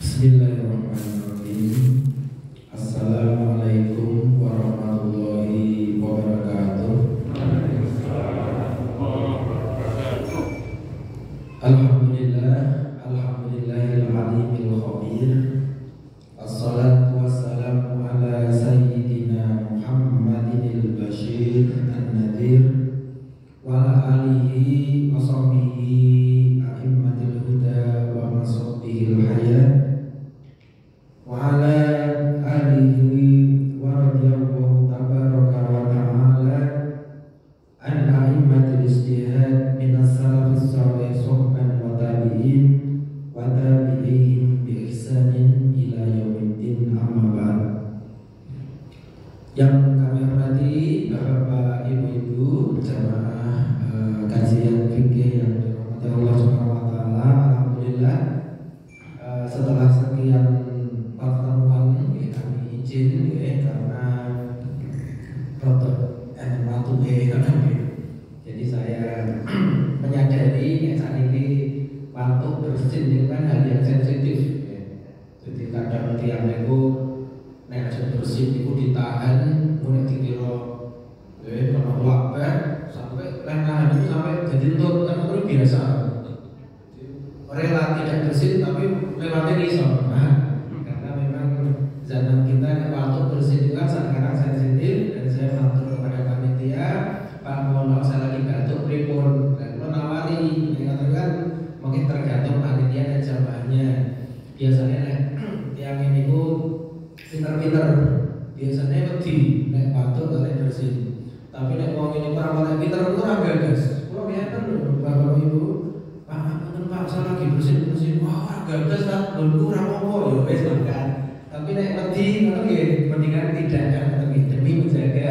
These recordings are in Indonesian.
Bismillahirrahmanirrahim. Assalamualaikum warahmatullahi wabarakatuh. Alhamdulillah, alhamdulillahil alimil khabir. Assalatu wassalamu ala sayyidina Muhammadinil bashir an-nadhir wa ala alihi wa sahbihi a'immatil huda wa masabihil hayat wa ala alihi wa radiyallahu tabaraka wa ta'ala an a'immatil ijtihad minas salafis salih sohban wa tabi'in wa tabi'ihim bi ihsanin ila yaumiddin, amma ba'd. Yang kami hormati Bapak Ibu-ibu jamaah kajian fikih yang dirahmati Allah Subhanahu wa taala. Alhamdulillah, setelah sekian pertemuan kami izin karena rotok ratu jadi saya menyadari saat ini waktu bersin itu kan hal yang sensitif jadi kadang tiang itu nek bersin itu ditahan mulai dikira kalau wabah sampai nahan itu sampai gedentut kan itu biasa rela tidak bersin tapi lewatnya risau karena memang zaman kita waktu bersin itu kan sekarang sensitif. Dan saya matur kepada panitia, Pak mohon maaf saya lagi batuk pripun dan kalau nawari kan mungkin tergantung panitia dan jamaahnya. Biasanya yang ini ku pinter-pinter biasanya wedi nek batuk kali bersin, tapi nek wong ini kurang pinter kurang gagas. Kalau ngeten lho Bapak Ibu, Pak saya lagi bersin wah gagas kan lho kurang apa ya wis kan. Tapi nek wedi ngono nggih mendingan tidak kan demi menjaga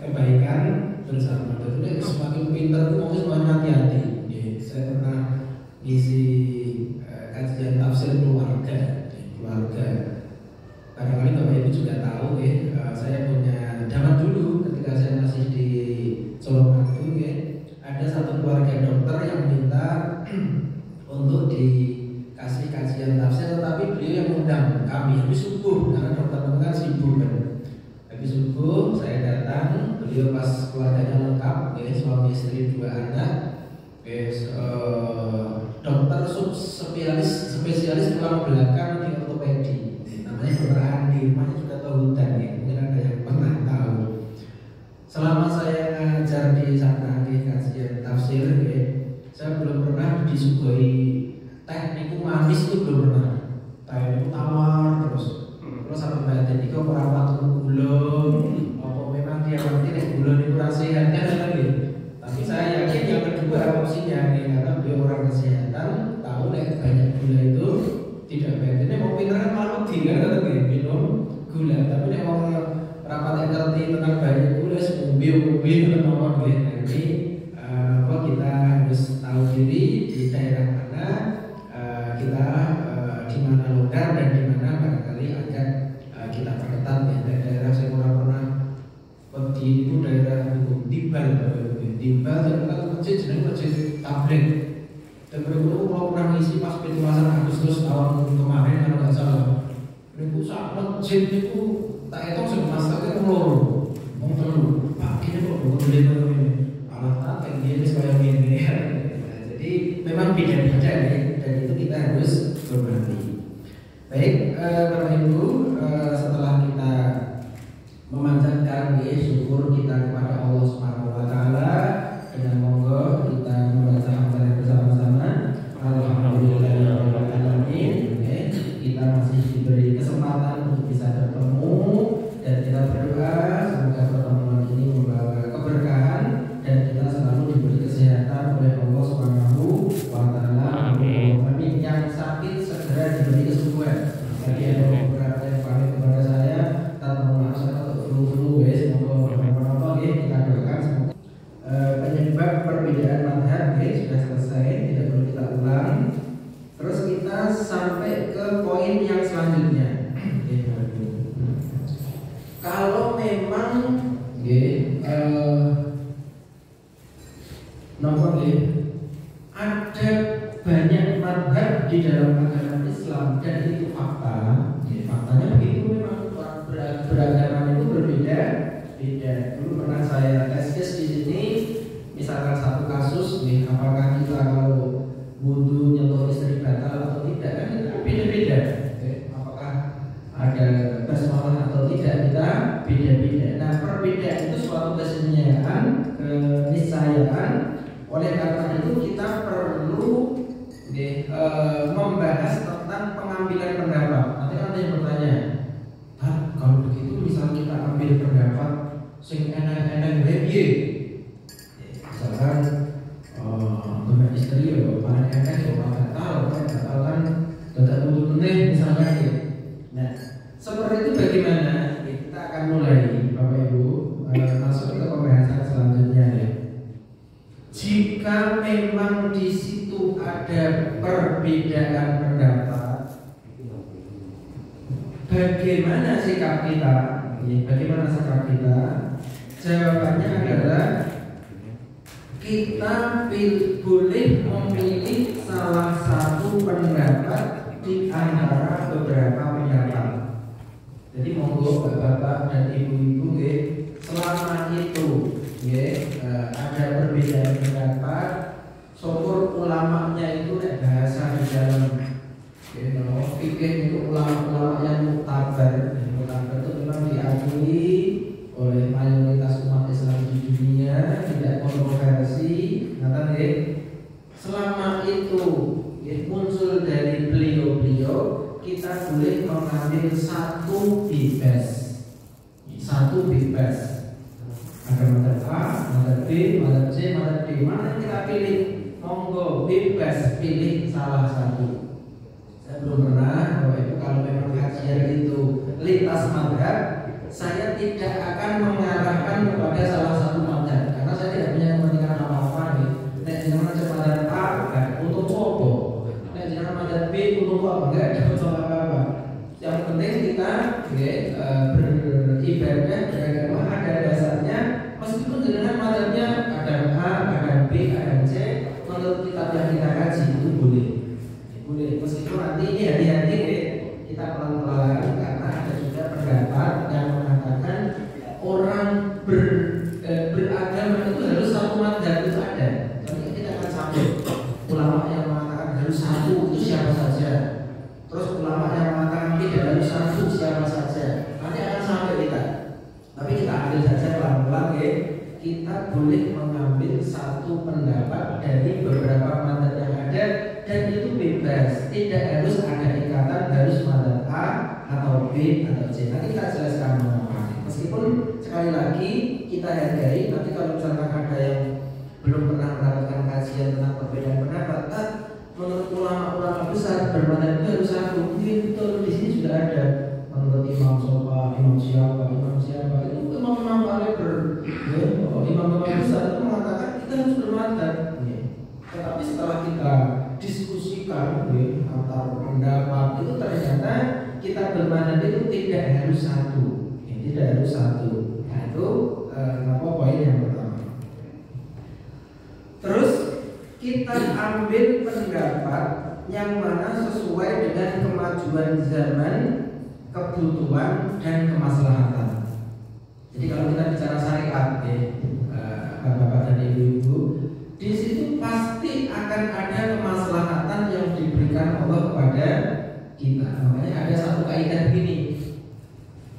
kebaikan bersama. Jadi semakin pinter itu harus hati-hati. Saya pernah ngisi kajian tafsir keluarga. Barangkali Bapak Ibu juga tahu saya punya zaman dulu ketika saya masih di Solo Madu ada satu keluarga dokter yang minta untuk dikasih kajian tafsir, tetapi beliau yang undang kami habis subuh karena dokter kan sibuk kan. Habis subuh saya datang, beliau pas keluarganya lengkap, suami istri 2 anak, dokter spesialis tulang belakang di ortopedi, namanya dokter Andi, namanya juga tahu hutan mungkin ada yang pernah tahu. Selama saya ngajar di sana di kajian tafsir, saya belum pernah disuguhi teknik manis, itu belum pernah. Teknik tawar terus sampai badan itu perawat gula, apa memang dia ngerti nek gula itu sehat kan lagi. Tapi saya yakin yang kedua opsinya karena beliau orang kesehatan tahu nek banyak gula itu tidak baik. Ini mau pinter kan malu tidak kan minum gula, tapi nek mau rapat ngerti tentang banyak gula mobil nomor ini kita harus tahu diri di daerah mana kita di mana longgar dan di mana barangkali agak kita perketat daerah saya pernah pergi itu daerah Timbal dan kalau masjid jenenge masjid tablet dan berikutnya kalau pernah ngisi pas penjelasan Agustus tahun kemarin kalau nggak salah itu saat masjid itu tak itu semasa itu mau terlalu pakai kok beli alat yang dia supaya ini jadi memang beda-beda dan itu kita harus hormati. Baik, Bapak Ibu, setelah kita memanjatkan syukur kita kepada Allah Subhanahu wa taala, dengan monggo kita membaca hafalan bersama-sama. Alhamdulillahirabbil alamin. Kita masih diberi kesempatan untuk bisa bertemu dan kita berdoa semoga pertemuan ini membawa keberkahan dan kita selalu diberi kesehatan oleh Allah Subhanahu wa taala. Amin. Yang sakit segera diberi kesembuhan. Tadi ada beberapa yang pamit kepada saya, tanpa maaf saya untuk flu semoga kita doakan semoga penyebab perbedaan madhab sudah selesai, tidak perlu kita ulang. Terus kita sampai ke poin yang selanjutnya. Kalau memang ada banyak madhab di dalam agama Islam Islam dan itu fakta, ya, faktanya begitu memang beragama itu berbeda. Dulu pernah saya tes di sini, misalkan satu kasus, nih, apakah kita kalau wudhu nyentuh istri batal atau tidak kan kita beda-beda. Apakah ada basmalah atau tidak kita beda-beda. Nah, perbedaan itu suatu keniscayaan. Oleh karena itu kita perlu membahas tentang pengambilan pendapat. Nanti ada yang bertanya, kalau begitu misal kita ambil pendapat sing enak-enak piye? Misalkan dengan istri ya paling enak ya batal kan tidak butuh meneh misalnya ya. Nah, seperti itu bagaimana? Kita akan mulai Bapak Ibu masuk ke pembahasan selanjutnya ya. Jika memang di situ ada perbedaan pendapat, bagaimana sikap kita? Bagaimana sikap kita? Jawabannya adalah kita boleh memilih salah satu pendapat di antara beberapa pendapat. Jadi monggo bapak-bapak dan ibu-ibu, selama itu ada perbedaan pendapat, syukur ulamanya itu bahasa di dalam fikih itu ulama-ulama yang muktabar itu memang diakui oleh mayoritas umat Islam di dunia, tidak kontroversi. Selama itu muncul dari beliau-beliau, kita boleh mengambil satu bebas. Ada madzhab A, madzhab B, madzhab C, madzhab D. Mana yang kita pilih? Monggo bebas pilih salah satu. Saya belum pernah, Bapak Ibu, kalau memang kajian itu lintas madzhab, saya tidak akan mengarahkan kepada salah satu madzhab karena saya tidak punya kepentingan apa-apa nih. Nek jangan madzhab A, untuk apa? Nek jangan madzhab B, untuk apa? Enggak ada untuk apa-apa. Yang penting kita beribadah beragama ada dasarnya, meskipun dengan madzhabnya ada A, ada B, ada C, menurut kitab yang kita kaji itu boleh. Meskipun nanti ini hati-hati kita pelan-pelan karena ada juga pendapat yang mengatakan orang beragama itu harus satu madzhab itu ada. Tapi kita akan sampai ulama yang mengatakan harus satu itu siapa saja. Terus ulama yang mengatakan tidak harus satu siapa saja. Nanti akan sampai kita. Tapi kita ambil saja pelan-pelan Kita boleh mengambil satu pendapat dari beberapa madzhab yang ada dan itu bebas. Tidak harus ada ikatan harus madzhab A atau B atau C. Nanti kita jelaskan mengapa. Meskipun sekali lagi kita hargai, nanti kalau misalkan ada yang belum pernah mendapatkan kajian tentang perbedaan pendapat, menurut ulama-ulama besar bermadzhab harus satu. Mungkin betul di sini sudah ada menurut Imam Sofa, Imam siapa itu imam-imam paling imam-imam besar itu mengatakan kita harus bermadzhab. Tetapi setelah kita diskusikan antar pendapat itu ternyata kita bermadzhab itu tidak harus satu. Nah itu poin yang pertama. Terus kita ambil pendapat yang mana sesuai dengan kemajuan zaman, kebutuhan dan kemaslahatan. Jadi kalau kita bicara syariat, bapak-bapak dan ibu-ibu, di situ pasti akan ada kemaslahatan yang diberikan Allah kepada kita. Makanya ada satu kaidah begini.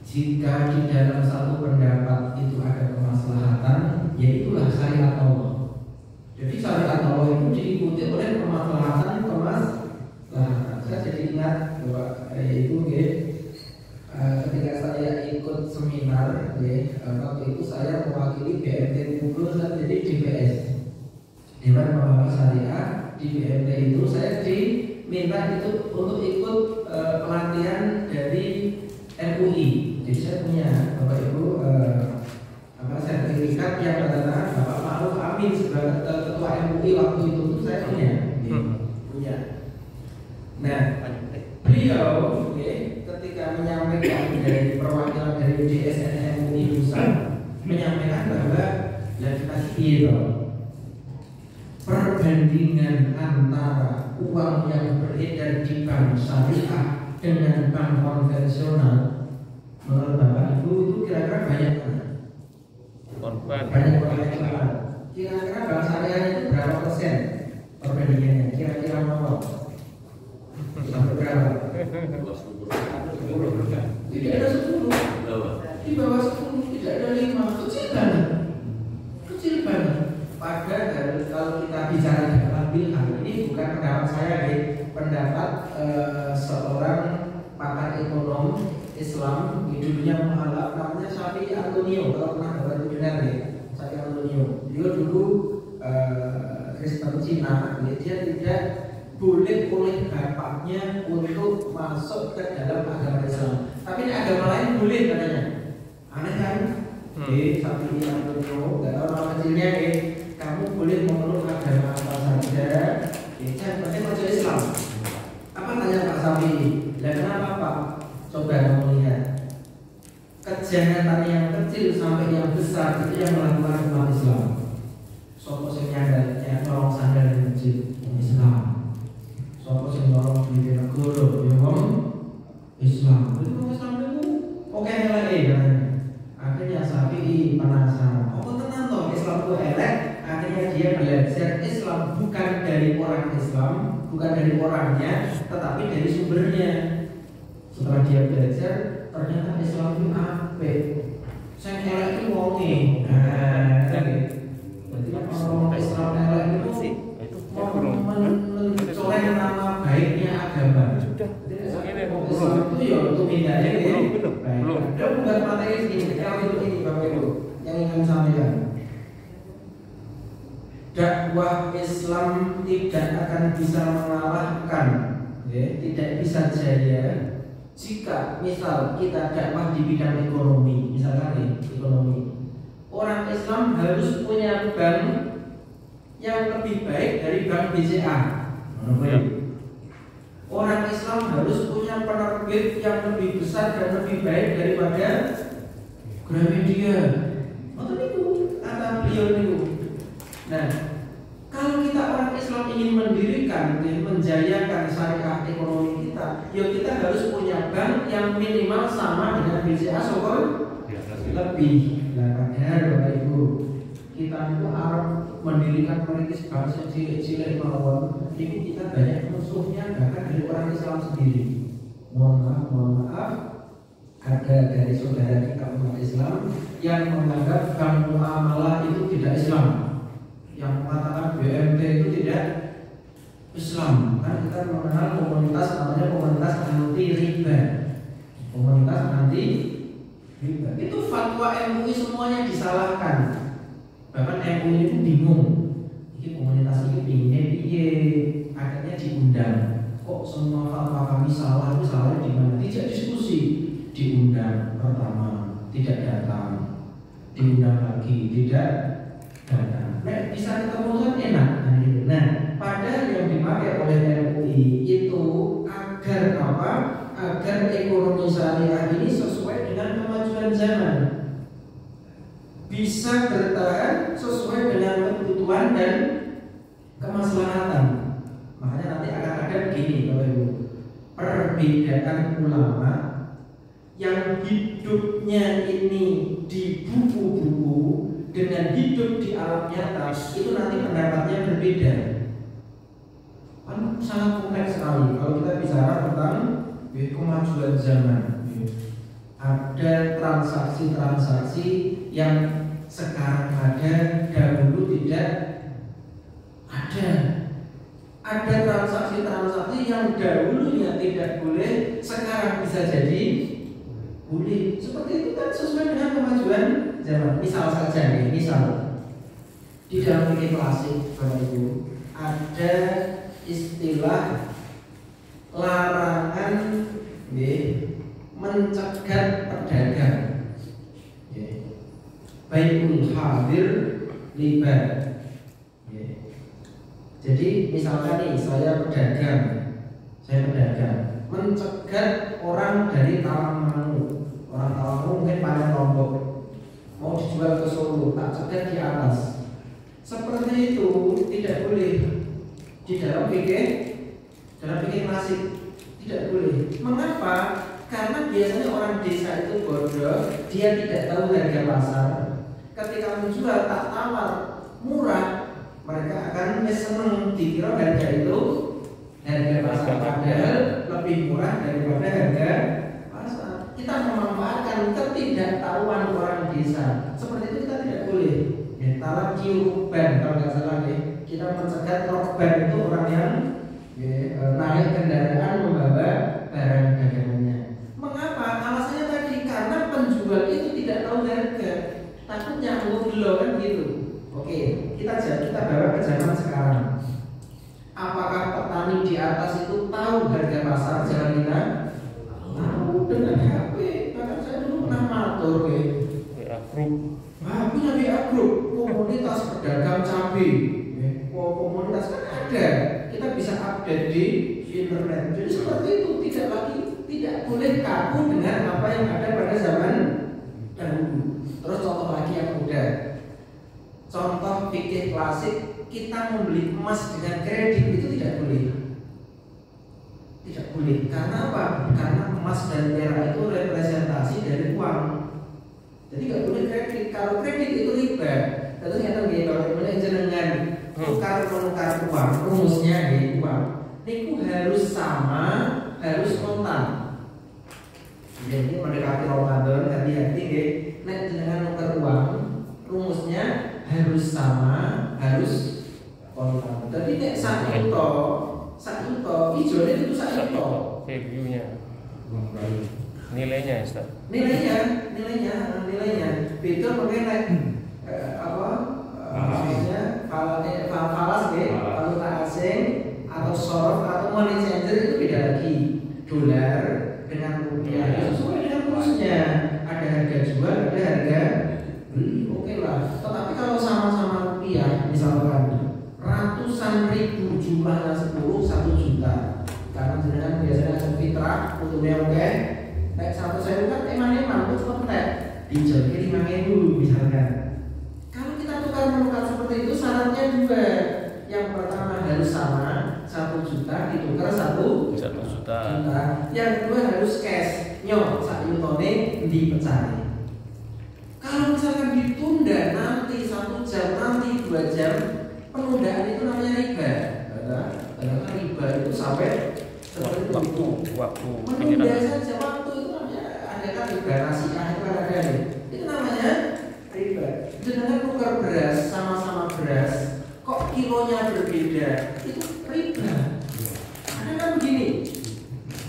Jika di dalam satu pendapat itu ada kemaslahatan, yaitulah syariat Allah. Jadi syariat Allah itu diikuti oleh kemaslahatan. Saya jadi ingat bahwa itu ketika saya ikut seminar, waktu itu saya mewakili BMT Google, saya jadi DPS, Dewan Pengawas Syariah. Di BMT itu saya diminta itu untuk ikut pelatihan dari MUI. Jadi saya punya Bapak Ibu sertifikat yang bertandatangan Bapak Ma'ruf Amin sebagai ketua MUI waktu itu saya punya. Nah, beliau ketika menyampaikan dari perwakilan dari DSN MUI Nusa menyampaikan bahwa kita perbandingan antara uang yang beredar di bank syariah dengan bank konvensional, menurut Bapak Ibu itu kira-kira banyak mana? Banyak mana? Kira-kira bank syariah itu berapa persen perbandingannya? Kira-kira berapa? Sampai berapa? Tidak ada 10. Di bawah 10, tidak ada 5. Kecil banget. Kecil banget. Padahal kalau kita bicara dalam bilham, ini bukan pendapat saya, pendapat seorang pakar ekonom Islam di dunia mualaf, namanya Syafi'i Antonio. Kalau pernah baca dengar Syafi'i Antonio, dia dulu Kristen Cina, dia tidak boleh oleh bapaknya untuk masuk ke dalam agama Islam. Tapi ini agama lain boleh katanya. Aneh kan? Syafi'i Antonio, nggak tahu nama kecilnya kamu boleh memeluk agama apa saja, yang penting masuk Islam. Apa tanya Pak Syafi'i? Lah kenapa Pak? Coba kamu lihat kejahatan yang kecil sampai yang besar itu yang melakukan umat Islam. Sopo sing nyolong sandal yang kecil Islam. Sopo sing nyolong duit negara ya wong Islam. Itu wong Islam itu oke elek kan. Akhirnya Syafi'i penasaran. Oh tenan toh Islam itu elek. Akhirnya dia belajar Islam bukan dari orang Islam, bukan dari orangnya, tetapi dari sumbernya. Setelah dia belajar, ternyata Islam itu apik. Sing elek iki wonge. Berarti orang Islam elek itu mencoreng nama baiknya agama. Islam itu ya untuk hindari baik. Ada bukan materi ini, kalau ini Bapak Ibu yang ingin sampaikan. Dakwah Islam tidak akan bisa mengalahkan, tidak bisa jaya jika misal kita dakwah di bidang ekonomi, misalkan ekonomi. Orang Islam harus punya bank yang lebih baik dari bank BCA. Orang Islam harus punya penerbit yang lebih besar dan lebih baik daripada Gramedia. Atau itu kata beliau itu. Nah, kalau kita orang Islam ingin mendirikan, menjayakan syariah ekonomi kita, ya kita harus punya bank yang minimal sama dengan BCA sokol lebih. Nah, padahal Bapak Ibu, kita itu Arab mendirikan merintis bank yang cilik-cilik mawon, ini kita banyak musuhnya bahkan dari orang Islam sendiri. Mohon maaf, ada dari saudara kita umat Islam yang menganggap bank muamalah itu tidak Islam, yang mengatakan BMT itu tidak Islam. Kan kita mengenal komunitas namanya komunitas anti riba. Komunitas anti riba. Itu fatwa MUI semuanya disalahkan. Bahkan MUI itu bingung. Ini komunitas ini pinginnya piye, akhirnya diundang. Kok semua fatwa kami salah? Itu salahnya di mana? Tidak diskusi. Diundang pertama tidak datang, diundang lagi tidak datang. Nah, bisa ketemu kan enak. Nah, padahal yang dipakai oleh MUI itu agar apa? Agar ekonomi syariah ini sesuai dengan kemajuan zaman, bisa bertahan sesuai dengan kebutuhan dan kemaslahatan. Makanya nanti akan ada begini, Bapak Ibu, perbedaan ulama yang hidupnya ini di buku-buku dengan hidup di alam nyata itu nanti pendapatnya berbeda. Kan sangat kompleks sekali kalau kita bicara tentang kemajuan zaman. Ada transaksi-transaksi yang sekarang ada, dahulu tidak ada. Ada transaksi-transaksi yang dahulunya tidak boleh, sekarang bisa jadi boleh. Seperti itu kan sesuai dengan kemajuan zaman. Misal saja nih, misal di dalam fikih klasik, Bapak Ibu, ada istilah larangan mencegat pedagang. Bai'ul hadir riba. Jadi misalkan nih saya pedagang, mencegat orang dari Tawangmangu. Orang Tawangmangu mungkin panen Lombok, mau dijual ke Solo, tak cegat di atas. Seperti itu tidak boleh di dalam fikih Cara pikir klasik tidak boleh. Mengapa? Karena biasanya orang desa itu bodoh, dia tidak tahu harga pasar. Ketika menjual tak tawar murah, mereka akan seneng, dikira harga itu harga pasar, padahal lebih murah daripada harga pasar. Kita memanfaatkan ketidaktahuan orang desa. Seperti itu kita tidak boleh. Ya, taruh kiuban kalau nggak salah ya. Kita mencegat korban itu orang yang naik kendaraan membawa barang dagangannya. Mengapa? Alasannya tadi karena penjual itu tidak tahu harga, takutnya dulu kan gitu. Oke, kita bawa ke zaman sekarang. Apakah petani di atas itu tahu harga pasar jalan kita? Tahu dengan HP. Bahkan saya dulu pernah matur WA Group. Punya WA Group, komunitas pedagang cabai. Komunitas kan ada. Kita bisa update di internet. Jadi seperti itu, tidak boleh kaku dengan apa yang ada pada zaman dahulu. Terus contoh lagi yang mudah. Contoh fikih klasik, kita membeli emas dengan kredit itu tidak boleh. Tidak boleh. Karena apa? Karena emas dan perak itu representasi dari uang. Jadi nggak boleh kredit. Kalau kredit itu riba. Terus kita kalau kemudian jenengan menukar uang, rumusnya uang. Niku harus sama, harus kontan. Jadi mendekati Ramadan, hati-hati nek jenengan nukar uang, rumusnya harus sama, harus kontan. Jadi nek sak yuto, hijaunya itu sak yuto. Reviewnya, nilainya, Ustaz. Nilainya. Beda mengenai maksudnya falas valuta asing atau sorof atau money changer itu beda lagi. Dolar dengan rupiah itu sesuai dengan kursnya. Ada harga jual, ada harga beli, oke lah. Tetapi kalau sama-sama rupiah, misalkan ratusan ribu jumlahnya 1 juta, karena jenengan biasanya langsung fitrah, untungnya oke. Naik 100.000 kan eman-eman, itu cuma tek dijualnya 5.000 misalkan. Kalau kita menukar seperti itu, syaratnya juga. Yang pertama harus sama, 1 juta ditukar 1 juta. Yang kedua harus cash. Sak yutone dipecari. Kalau misalkan ditunda nanti 1 jam, nanti 2 jam, penundaan itu namanya riba. Karena riba itu sampai seperti waktu. Menunda saja waktu itu namanya ada kan riba nasiah itu ada nih. Itu namanya riba. Dengan tukar beras sama-sama beras, kok kilonya berbeda, itu riba. Ada kan begini,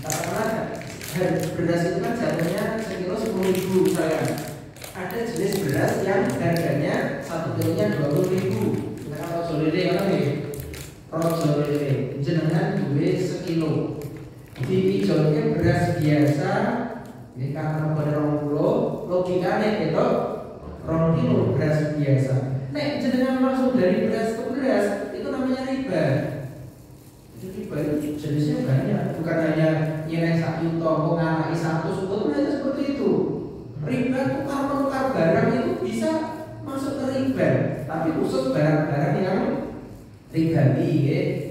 katakanlah beras itu kan jatuhnya sekilo 10.000 misalkan. Ada jenis beras yang harganya 1 kilonya 20.000. Misalkan rojo lele kan nih, rojo lele jenengan duwe sekilo. Diijonke beras biasa, ini karena pada 20, logikanya itu 2 kilo beras biasa. Nek jenengan langsung dari beras ke beras, itu namanya riba. Riba itu jenisnya banyak, bukan hanya nilai 1 juta, mengalami 1 suku, itu seperti itu. Riba tukar-menukar barang itu bisa masuk ke riba, tapi khusus barang-barang yang ribawi,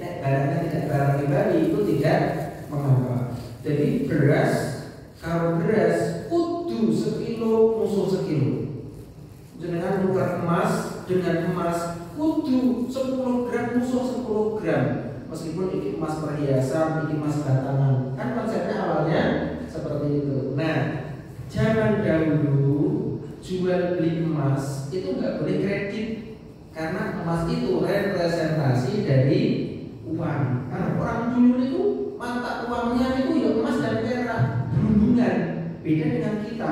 nek barangnya tidak barang ribawi itu tidak mengapa. Jadi beras, kalau beras kudu sekilo musuh sekilo. Dengan tukar emas dengan emas kudu 10 gram musuh 10 gram. Meskipun ini emas perhiasan, ini emas batangan, kan konsepnya awalnya seperti itu. Nah, zaman dahulu jual beli emas itu nggak boleh kredit karena emas itu representasi dari uang. Karena orang dulu itu mata uangnya itu ya emas dan perak berhubungan. Beda dengan kita,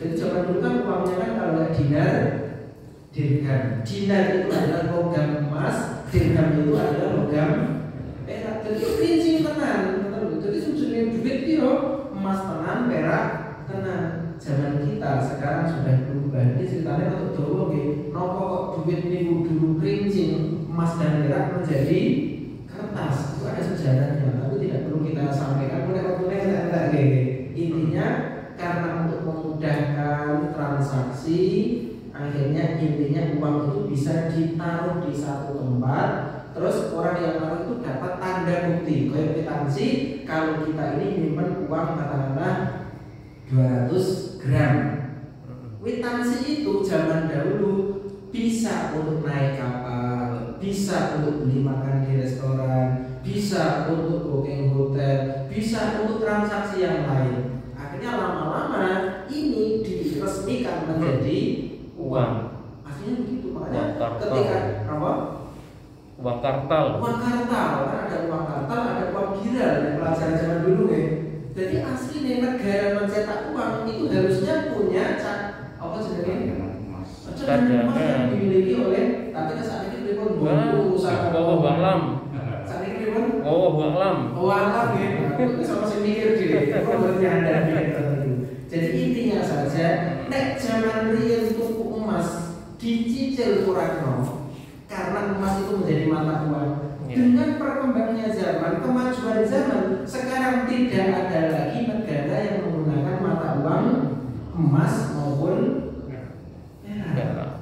Jadi zaman dulu kan uangnya kan kalau nggak dinar, dirham. Dinar itu adalah logam emas, dirham itu adalah logam perak. Jadi prinsip tenan, jadi sebenarnya duit itu emas tenan, perak tenan. Zaman kita sekarang sudah berubah. Ini ceritanya untuk dulu, nopo kok duit ini dulu prinsip emas dan perak menjadi kertas. Itu ada sejarahnya, tapi tidak perlu kita sampaikan. Intinya karena untuk memudahkan transaksi, akhirnya intinya uang itu bisa ditaruh di satu tempat, Terus orang yang maling itu dapat tanda bukti, kayak kwitansi kalau kita ini nyimpen uang katakanlah 200 gram. Kwitansi itu zaman dahulu bisa untuk naik kapal, bisa untuk beli makan di restoran, bisa untuk booking hotel, bisa untuk transaksi yang lain. Akhirnya lama-lama ini diresmikan menjadi uang. Aslinya begitu, makanya ketika apa? Uang kartal. Uang kartal, kan ada uang kartal, ada uang giral yang pelajaran zaman dulu ya. Jadi aslinya negara mencetak uang itu harusnya punya apa sebenarnya? Cadangan yang dimiliki oleh, tapi saat ini pripun usaha uang lam. Saat ini pripun? Uang lam. Uang lam ya. Sama saya mikir deh. Jadi intinya saja, nek zaman riyen tuku emas dicicil kurang karena emas itu menjadi mata uang. Dengan perkembangannya zaman, kemajuan zaman, sekarang tidak ada lagi negara yang menggunakan mata uang emas maupun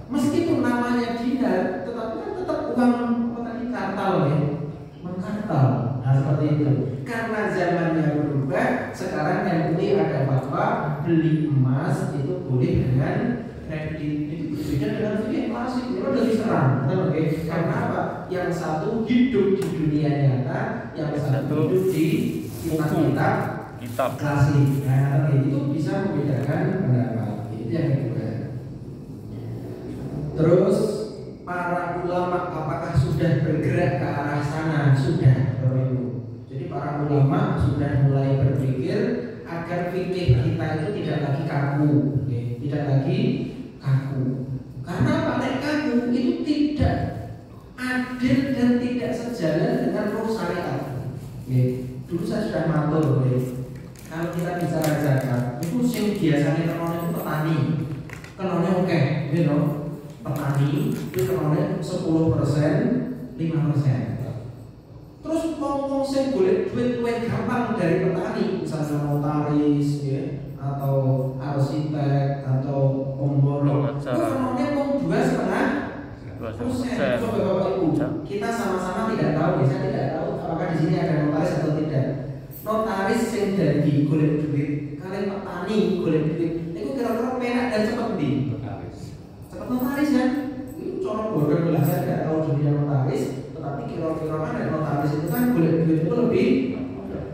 meskipun namanya dinar, tetapi kan tetap uang apa tadi kartal ya, mengkartal. Nah seperti itu. Karena zamannya berubah, sekarang MUI ada fatwa beli emas itu boleh dengan kredit. Itu berbeda dengan fikih klasik. Itu lebih serang. Karena apa? Yang satu hidup di dunia nyata, yang satu hidup di kitab klasik. Nah itu bisa membedakan pendapat. Itu yang kedua. Terus para ulama apakah sudah bergerak ke arah sana? Sudah, Bapak Ibu. Jadi para ulama sudah mulai berpikir agar fikih kita itu tidak lagi kaku, tidak lagi kaku. Karena apa? Nek kaku itu tidak adil dan tidak sejalan dengan roh syariat. Dulu saya sudah matur, kalau kita bicara zakat, itu yang biasanya kenone itu petani, kenone oke, gitu. Petani itu kenone 10%, 5%. Terus ngomong sing golek duit luwih gampang dari petani, misalnya notaris ya, atau arsitek atau pemborong. Itu kenone wong 2,5%. Coba Bapak Ibu, kita sama-sama tidak tahu, saya tidak tahu apakah di sini ada notaris atau tidak. Notaris sing dadi golek duit, kalian petani golek duit, itu kira-kira penak dan cepat di. Notaris kan, itu corong bodoh belah saya tidak tahu dunia notaris, tetapi kira-kira kan ada notaris itu kan boleh duit itu lebih.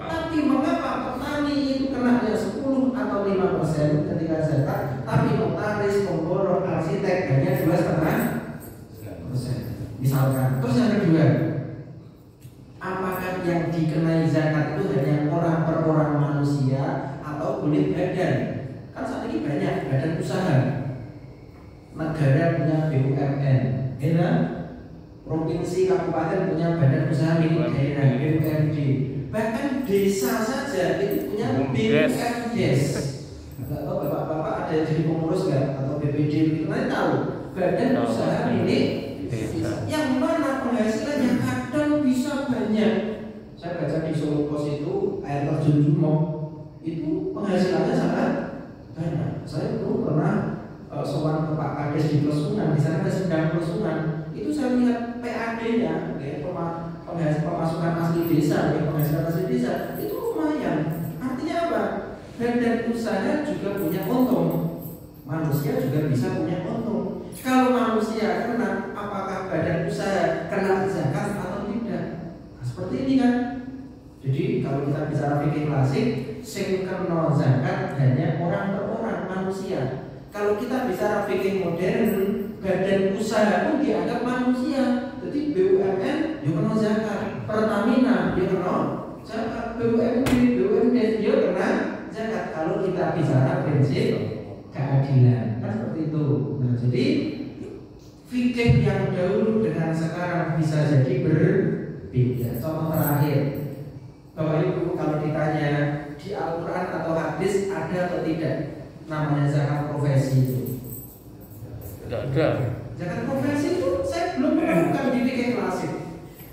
Tapi mengapa petani itu kena 10 atau 5% ketika zakat, tapi notaris, pemborong, arsitek hanya 2,5%. Misalkan. Terus yang kedua, apakah yang dikenai zakat itu hanya orang per orang manusia atau boleh badan? Kan saat ini banyak badan usaha. Negara punya BUMN, ya, provinsi kabupaten punya badan usaha milik daerah BUMD, bahkan desa saja itu punya BUMDes. Nggak tahu bapak-bapak ada jadi pengurus nggak atau BPD? Kita tahu badan usaha milik desa. Yang mana penghasilannya kadang bisa banyak. Saya baca di Solo Pos itu air terjun Jumo itu penghasilannya sangat banyak. Saya dulu pernah soal ke Pak Kades di Plesungan, di sana ada sedang Plesungan. Itu saya lihat PAD-nya, pemasukan asli desa, penghasilan asli desa itu lumayan. Artinya apa? Badan usaha juga punya untung, manusia juga bisa punya untung. Kalau manusia kena, apakah badan usaha kena zakat atau tidak? Nah, seperti ini kan. Jadi kalau kita bicara fikih klasik, sing kena zakat hanya orang per orang manusia. Kalau kita bicara fikih modern, badan usaha pun dianggap manusia. Jadi BUMN dia kena zakat, Pertamina dia kena zakat, BUMD, BUMDes dia kena zakat. Kalau kita bicara prinsip keadilan, kan seperti itu. Nah, jadi fikih yang dahulu dengan sekarang bisa jadi berbeda. Contoh terakhir, Bapak Ibu kalau ditanya di Al-Quran atau hadis ada atau tidak namanya zakat profesi itu? Tidak ada. Zakat profesi itu saya belum menemukan di fikih klasik.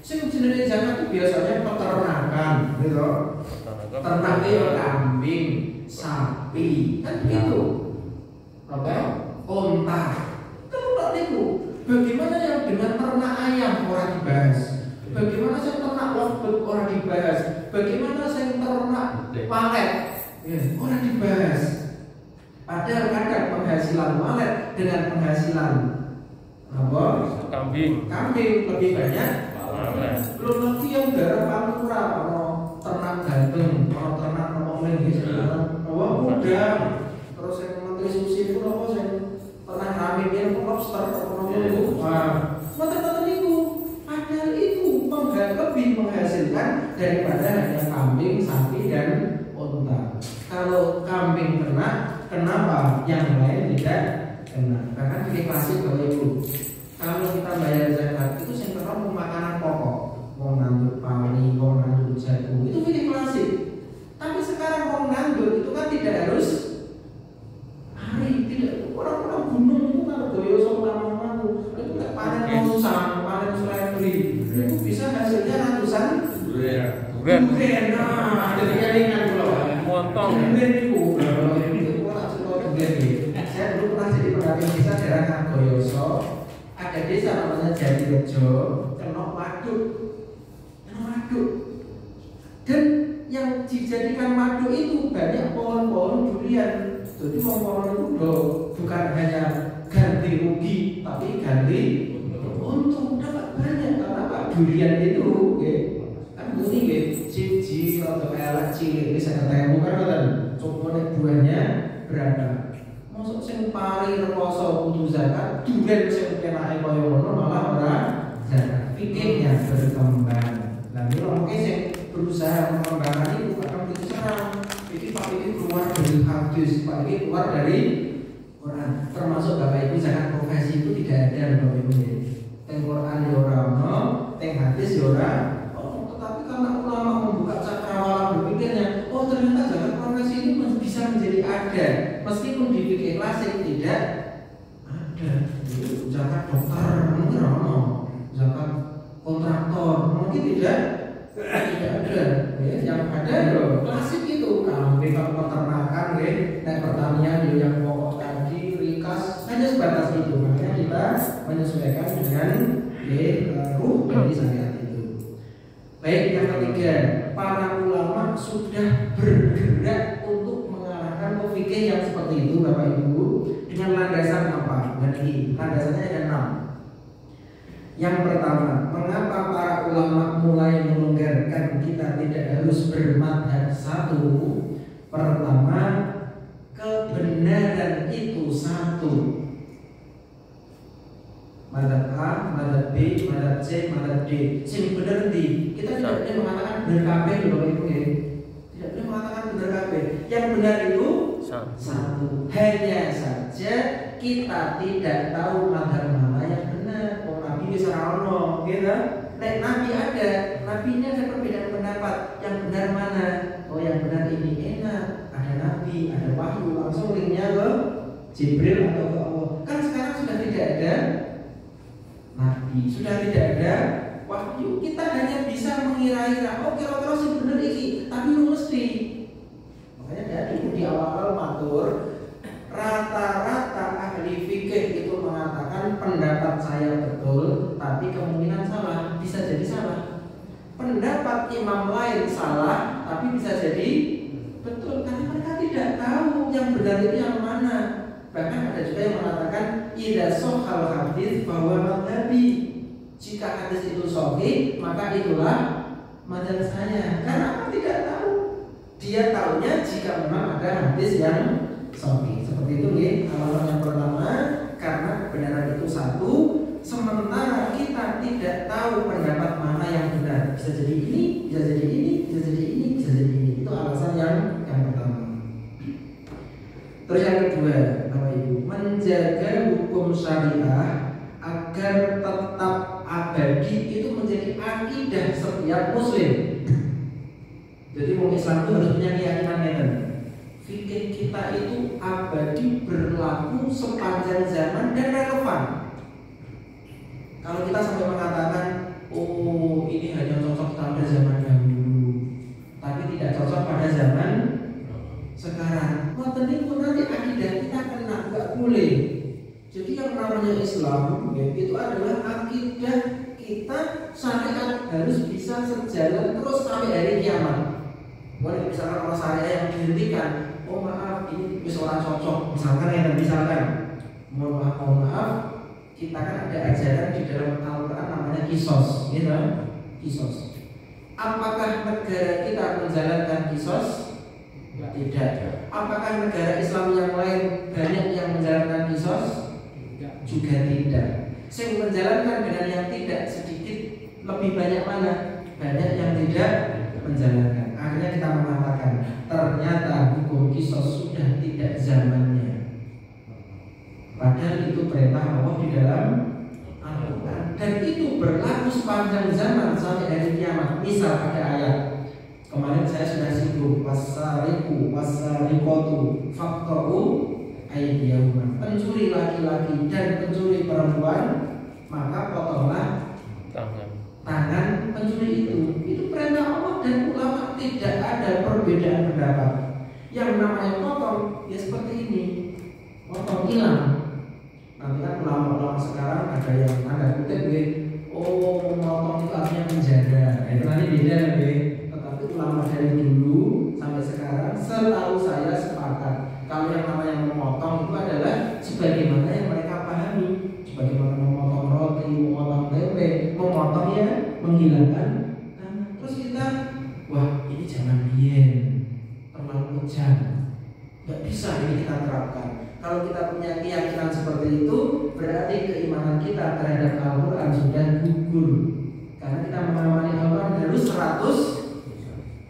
Sing jenenge zakat itu biasanya peternakan, gitu. Ternak kambing, sapi, kan begitu. Apa? Onta. Terus itu. Bagaimana yang dengan ternak ayam orang dibahas? Bagaimana saya ternak palet? Ya, orang dibahas. Padahal kadang penghasilan walet dengan penghasilan apa? Kambing lebih banyak. Belum lagi yang darah pantura, ternak ganteng, ternak ngomongin gitu, udang. Terus yang menteri susi itu saya ternak ramen, lobster, itu. Mata-mata itu, padahal itu lebih menghasilkan daripada hanya kambing, sapi dan unta. Kalau kambing kena, kenapa yang lain tidak kena? Karena ini klasik Bapak Ibu. Kalau kita bayar zakat itu yang pertama makanan pokok, mau nandur pari, mau nandur jagung, itu ini klasik. Tapi sekarang mau nandur itu kan tidak harus hari, tidak orang-orang gunung itu kalau goyo sama mampu itu nggak panen musang, panen seledri, itu bisa hasilnya ratusan durian. Nah, jadi jaringan kalau montong durian itu orang suka durian. Saya dulu pernah jadi pendamping desa daerah Kargoyoso. Ada desa namanya Jatirejo, kena waduk, dan yang dijadikan waduk itu banyak pohon-pohon durian. Jadi pohon itu bukan hanya ganti rugi, tapi ganti untung, dapat banyak. Karena Pak durian itu, kan ini cici atau elak cilik, bisa ketemu kan, contohnya buahnya berapa? Masuk sing pari rekoso kudu zakat, durian sing kenake kaya ngono malah ora zakat. Fikihnya berkembang. Lah ini mungkin sing berusaha mengembangkan itu akan diserang. Jadi Pak ini keluar dari hadis, Pak ini keluar dari Quran. Termasuk Bapak Ibu zakat profesi itu tidak ada Bapak Ibu. Teng Quran ya ora ono, teng hadis ya ora. Tetapi karena ulama membuka cakrawala berpikirnya, oh ternyata zakat profesi ini bisa menjadi ada. Meskipun di fikih klasik tidak ada. Zakat dokter mungkin ono, zakat kontraktor mungkin tidak ada. Yang ada loh klasik itu kambing kalau peternakan, dan pertanian yang pokok tadi rikas hanya sebatas itu. Makanya kita menyesuaikan dengan ruh dari syariat itu. Baik, yang ketiga, para ulama sudah bergerak untuk fikih yang seperti itu Bapak Ibu dengan landasan apa? Nanti landasannya ada 6. Yang pertama, mengapa para ulama mulai melonggarkan kita tidak harus bermadhab satu? Pertama, kebenaran itu satu. Madhab A, madhab B, madhab C, madhab D. Sing bener di. Kita tidak boleh mengatakan benar kabeh Bapak Ibu ya. Tidak boleh mengatakan benar kabeh. Yang benar itu satu. Hanya saja kita tidak tahu madhab mana yang benar. Oh, Nabi bisa ono, gitu. Nek Nabi ada, Nabi ini ada perbedaan pendapat. Yang benar mana? Oh, yang benar ini enak. Ada Nabi, ada wahyu, langsung linknya ke Jibril atau ke Allah. Kan sekarang sudah tidak ada Nabi, sudah tidak ada wahyu. Kita hanya bisa mengira-ira. Oh, kira-kira sih benar ini, tapi lu mesti. Makanya dari di awal matur, rata-rata ahli fikih itu mengatakan pendapat saya betul, tapi kemungkinan salah, bisa jadi salah. Pendapat imam lain salah, tapi bisa jadi betul, karena mereka tidak tahu yang benar itu yang mana. Bahkan ada juga yang mengatakan idza shahhal hadits bahwa madhabi. Jika hadis itu sahih, maka itulah mazhab saya. Karena apa? Tidak tahu. Dia tahunya jika memang ada hadis yang sahih. Seperti itu ya. Alasan yang pertama, karena kebenaran itu satu, sementara kita tidak tahu pendapat mana yang benar. Bisa jadi ini, bisa jadi ini, bisa jadi ini, bisa jadi ini. Itu alasan yang pertama. Terus yang kedua, Bapak Ibu, menjaga hukum syariah agar tetap abadi itu menjadi akidah setiap muslim. Jadi orang Islam itu harus punya keyakinan itu. Fikih kita itu abadi, berlaku sepanjang zaman dan relevan. Kalau kita sampai mengatakan, oh ini hanya cocok pada zaman dahulu, tapi tidak cocok pada zaman sekarang, itu nanti akidah kita kena, nggak boleh. Jadi yang namanya Islam itu adalah akidah kita syariat harus bisa sejalan terus sampai hari kiamat. Boleh misalkan orang syariat yang dihentikan, oh maaf ini wis ora cocok, misalkan mohon maaf, kita kan ada ajaran di dalam Al-Quran namanya kisos, gitu, kisos. Apakah negara kita menjalankan kisos? Tidak. Apakah negara Islam yang lain banyak yang menjalankan kisos? Juga tidak. Yang menjalankan dengan yang tidak sedikit, lebih banyak mana? Banyak yang tidak menjalankan. Akhirnya kita mengatakan ternyata hukum kisos sudah tidak zamannya. Padahal itu perintah Allah di dalam Al-Quran, dan itu berlaku sepanjang zaman sampai hari kiamat. Misal ada ayat, kemarin saya sudah singgung, wasariku wasarikotu faktoru aydiyahuma, pencuri laki-laki dan pencuri perempuan, maka potonglah tangan pencuri itu. Itu perintah Allah dan ulama tidak ada perbedaan pendapat. Yang namanya potong ya seperti ini, potong hilang. Nanti kan ulama-ulama sekarang ada yang tanda kutip oh memotong itu artinya penjara. Itu nanti beda ya. Tetapi ulama dari dulu sampai sekarang setahu saya sepakat kalau yang namanya memotong itu adalah sebagaimana yang mereka pahami, sebagaimana memotong roti, memotong tempe, memotong ya menghilangkan. Terus kita, wah ini jangan biyen terlalu kejam, nggak bisa ini kita terapkan. Kalau kita punya keyakinan seperti itu, berarti keimanan kita terhadap Al-Quran sudah gugur. Karena kita mengamani Al-Quran harus 100%.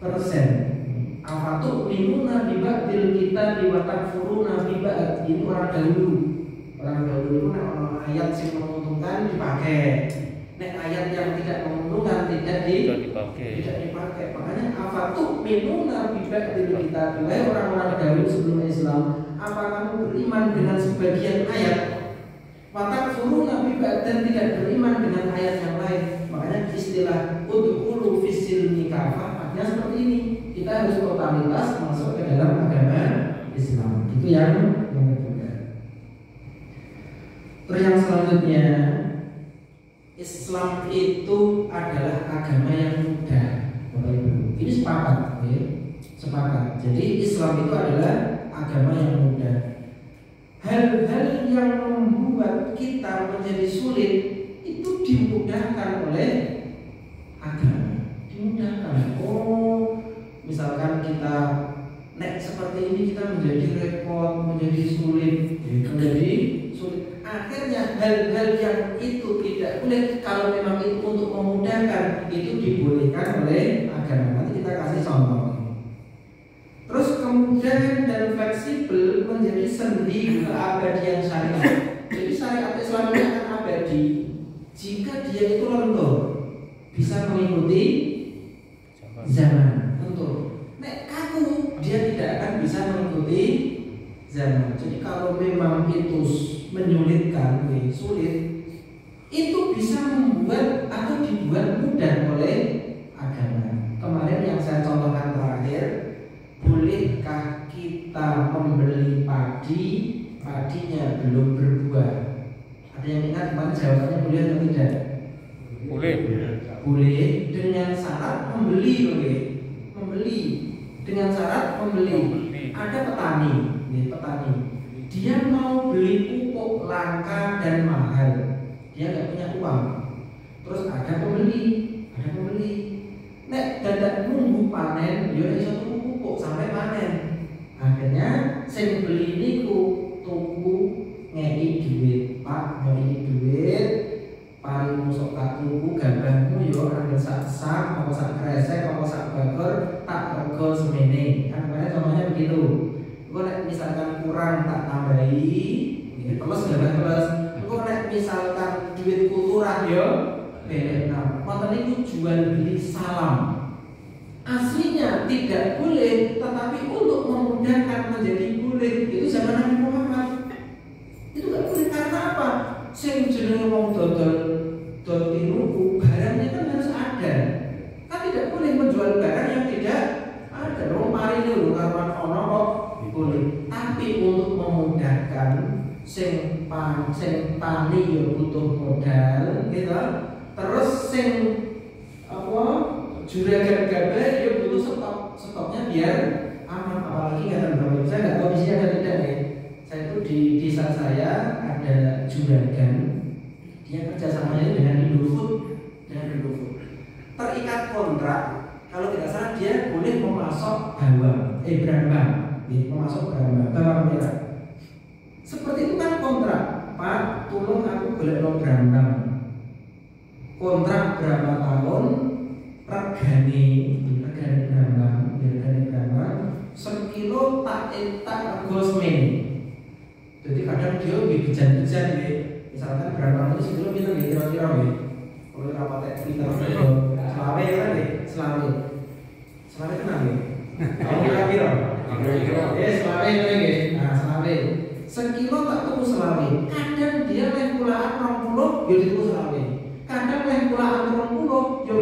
Afatu minuna biba'dil kita diwatak furuna biba'd. Ini orang dahulu. Orang dahulu itu nek ayat yang menguntungkan dipakai. Nek ayat yang tidak menguntungkan tidak dipakai. Makanya afatu minuna biba'dil kita. Wahai orang-orang dahulu sebelum Islam, apa kamu beriman dengan sebagian ayat? Watak furu nabi dan tidak beriman dengan ayat yang lain. Makanya istilah udhulu fisil nikafah artinya seperti ini. Kita harus totalitas masuk ke dalam agama Islam. Itu yang kedua. Terus yang selanjutnya, Islam itu adalah agama yang mudah. Ini sepakat, ya? Sepakat. Jadi Islam itu adalah agama yang mudah. Hal-hal yang membuat kita menjadi sulit itu dimudahkan oleh agama. Dimudahkan. Oh, misalkan kita nek seperti ini kita menjadi repot, menjadi sulit, menjadi sulit. Akhirnya hal-hal yang itu tidak boleh, kalau memang itu untuk memudahkan, itu dibolehkan oleh agama. Nanti kita kasih contoh. Terus kemudahan dan fleksibel menjadi sendi keabadian syariat. Jadi syariat Islam ini akan abadi jika dia itu lentur, bisa mengikuti zaman. Lentur. Nek kaku, dia tidak akan bisa mengikuti zaman. Jadi kalau memang itu menyulitkan, sulit, itu bisa membuat atau dibuat mudah oleh agama. Kemarin yang saya contohkan terakhir, bolehkah kita membeli padinya belum berbuah? Ada yang ingat kemarin jawabannya boleh atau tidak? Boleh. Boleh dengan syarat membeli, boleh. Membeli dengan syarat membeli. Ada petani, dia mau beli pupuk langka dan mahal, dia nggak punya uang. Terus ada pembeli. Nek dadak nunggu panen, dia iso tuku sampai panen. Akhirnya sing beli niku tuku ngeki duit, Pak, ngeki duit, paling musok tak tuku gambahmu yo anggo sak apa sak kresek apa sak bakor tak rego semene. Kan kemarin contohnya begitu. Engko nek misalkan kurang tak tambahi, ini terus gambah. Engko nek misalkan duitku kurang yo benar. Moten niku jual beli salam. Aslinya tidak boleh, tetapi untuk memudahkan menjadi boleh. Itu zaman Nabi Muhammad. Itu nggak boleh karena apa? Sing jenenge wong dodol tinuku, barangnya kan harus ada. Kan tidak boleh menjual barang yang tidak ada. Wong mari lho karuan ono kok boleh. Tapi untuk memudahkan sing tani yo butuh modal, gitu. Terus sing apa juragan gabah dia butuh stoknya biar aman, apalagi kata Bapak. Saya nggak tahu di sini ada tidak ya. Saya itu di desa saya ada juragan, dia kerjasamanya dengan Indofood, terikat kontrak. Kalau tidak salah dia boleh memasok brambang, memasok bawang merah. Seperti itu kan kontrak, Pak, tolong aku golekno brambang. Kontrak berapa tahun? Regane brambang sekilo tak rego semene. Jadi kadang dia bejan-bejan nggih. Misalkan brambang itu sekilo pinten nggih kira-kira nggih. Kalau ora patek pinter selawe kan nggih, selawe. Selawe tenan nggih. Kira-kira. Selawe ngene nggih. Nah, selawe. Sekilo tak tuku selawe. Kadang dia leh kulaan 20 ya dituku selawe. Kadang leh kulaan 20 ya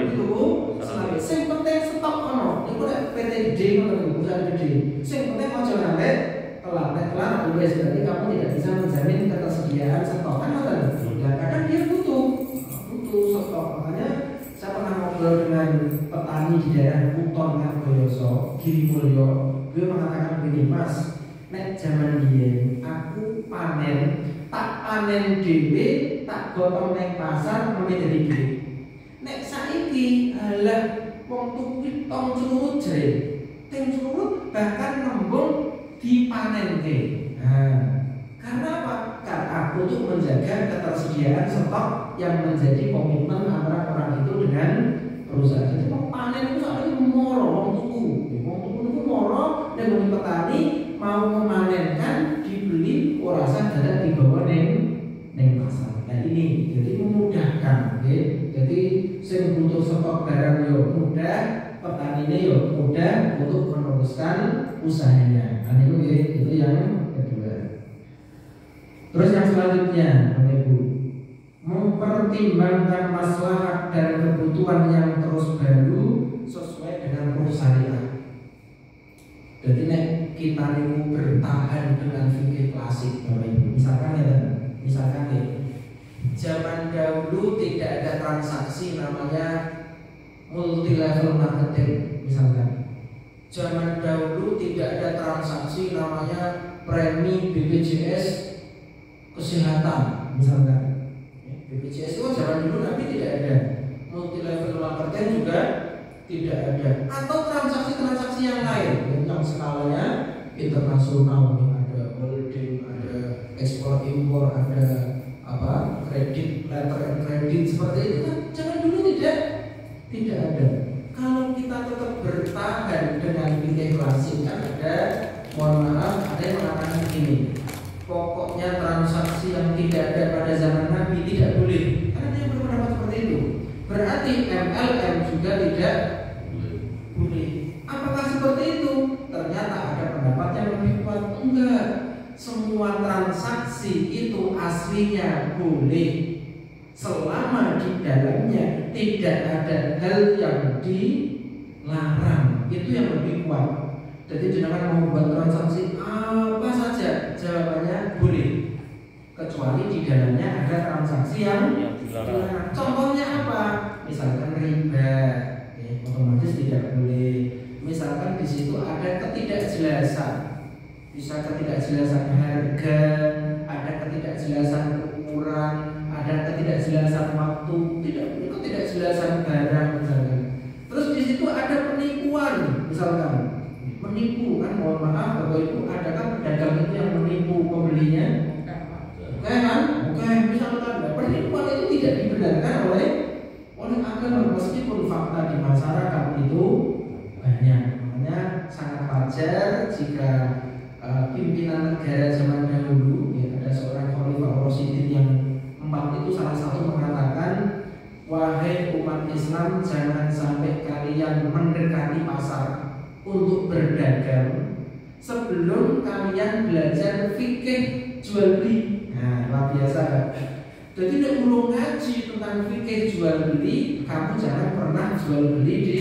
dituku selawe. Sing penting stok ono. Niku nek PT gede ngono perusahaan gede. Sing penting aja ngantek telat wis berarti kamu tidak bisa menjamin ketersediaan stok kan ngoten. Nah, kadang dia butuh stok. Makanya saya pernah ngobrol dengan petani di daerah Kuton Kargoyoso, Girimulyo. Beliau mengatakan begini, Mas, nek zaman biyen aku tak panen dhewe, tak gotong neng pasar mesti dadi duit. Nek saiki halah wong tuku tong curut jere. Teng curut bahkan nembung dipanenke. Nah, karena apa? Karena aku tuh menjaga ketersediaan stok yang menjadi komitmen antara orang itu dengan perusahaan. Jadi mau panen itu sampai moro wong tuku. Wong tuku itu moro dan bagi petani mau memanenkan dibeli ora usah dadak dibawa neng pasar. Nah ini jadi memudahkan, ya. Jadi sing butuh stok barang yo mudah, petaninya yo mudah untuk meneruskan usahanya. Nah itu yang kedua. Terus yang selanjutnya, Bapak Ibu, mempertimbangkan maslahat dan kebutuhan yang terus baru sesuai dengan syariat. Jadi nek kita niku bertahan dengan fikih klasik, Bapak Ibu. Misalkan ya, zaman dahulu tidak ada transaksi namanya multi level marketing, misalkan. Zaman dahulu tidak ada transaksi namanya premi BPJS kesehatan, misalkan. BPJS itu zaman dulu tapi tidak ada. Multi level marketing juga tidak ada. Atau transaksi-transaksi yang lain yang skalanya internasional, ada holding, ada ekspor impor, ada kredit, letter and credit seperti itu kan zaman dulu tidak ada. Kalau kita tetap bertahan dengan fikih klasik kan ada, mohon maaf, ada yang mengatakan begini, pokoknya transaksi yang tidak ada pada zaman Nabi tidak boleh. Karena dia berpendapat seperti itu. Berarti MLM juga tidak boleh. Apakah seperti itu? Ternyata ada pendapat yang lebih kuat. Enggak. Semua transaksi itu aslinya boleh selama di dalamnya tidak ada hal yang dilarang. Itu yang lebih kuat. Jadi jangan mau buat transaksi apa saja, jawabannya boleh, kecuali di dalamnya ada transaksi yang dilarang. Contohnya apa? Misalkan riba, otomatis tidak boleh. Misalkan di situ ada ketidakjelasan, bisa ketidakjelasan harga, ada ketidakjelasan ukuran, ada ketidakjelasan waktu, tidak boleh ketidakjelasan barang misalkan. Terus di situ ada penipuan, misalkan. Menipu kan, mohon maaf Bapak Ibu, adakah pedagang itu yang menipu pembelinya? Bukan kan? Bukan, misalkan penipuan itu tidak dibenarkan oleh agama meskipun fakta di masyarakat itu banyak. Makanya sangat wajar jika pimpinan negara zaman dahulu, ya, ada seorang Khalifah Rasyidin yang 4 itu salah satu mengatakan, wahai umat Islam, jangan sampai kalian mendekati pasar untuk berdagang sebelum kalian belajar fikih jual beli. Nah, luar biasa. Jadi nek ulung ngaji tentang fikih jual beli, kamu jangan pernah jual beli di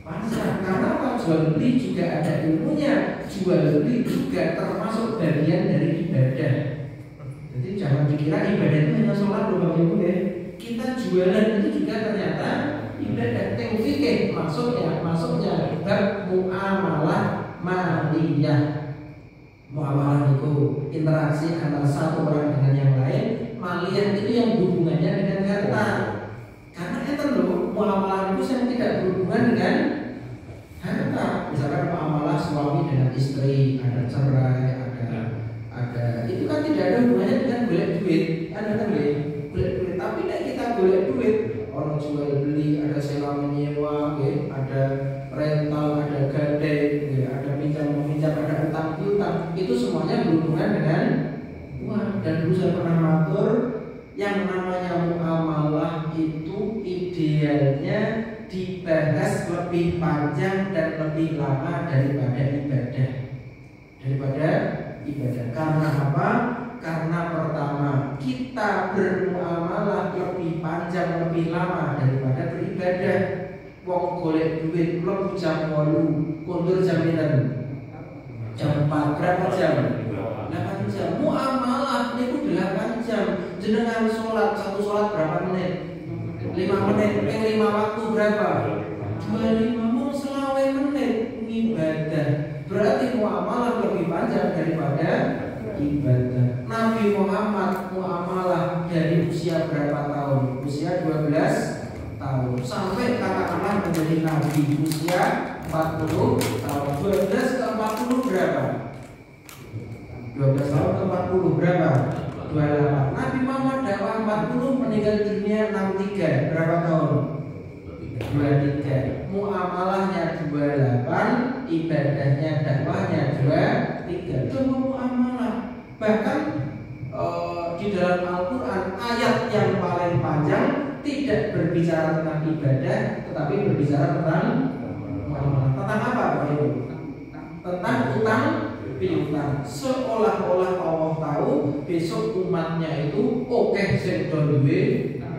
pasar. Karena apa? Jual beli juga ada ilmunya. Jual beli juga termasuk bagian dari ibadah. Jadi jangan dikira ibadah itu hanya sholat loh Bapak Ibu ya. kita jualan itu juga ternyata ibadah. Fikih maksudnya bab muamalah maliyah. Muamalah itu interaksi antara satu orang dengan yang lain. Maliyah itu yang hubungannya dengan harta. Karena itu loh, muamalah itu yang tidak berhubungan dengan harta. Misalkan muamalah suami dengan istri, ada cerai, ada itu kan tidak ada hubungannya dengan golek duit. Ada kan golek duit, tapi tidak kita golek duit. Orang jual beli, ada sewa menyewa, ada rental, ada gadai, ada pinjam meminjam, ada utang piutang. Itu semuanya berhubungan dengan uang. Dan dulu saya pernah matur, yang namanya muamalah itu idealnya dibahas lebih panjang dan lebih lama daripada ibadah. Karena apa? Karena pertama, kita bermuamalah lebih panjang, lebih lama daripada beribadah. Wong golek duit mlebu jam 8, kondur jam 4. Jam 4 berapa jam? 8 jam. Muamalah niku 8 jam. Jenengan sholat, satu sholat berapa menit? 5 menit. 5 waktu berapa? 25 mau selawe menit ibadah. Berarti muamalah lebih panjang daripada ibadah. Nabi Muhammad muamalah dari usia berapa tahun? Usia 12 tahun. Sampai katakanlah menjadi nabi usia 40 tahun. 12 ke 40 berapa? 12 tahun ke 40 berapa? 28. Nabi Muhammad dakwah 40, meninggal dunia 63. Berapa tahun? 23. Muamalahnya 28, ibadahnya dakwahnya 23. Coba muamalah. Bahkan di dalam Al-Quran ayat yang paling panjang tidak berbicara tentang ibadah, tetapi berbicara tentang muamalah. Tentang apa Pak Ibu? Tentang utang piutang. Seolah-olah Allah tahu besok umatnya itu oke sektor duwe.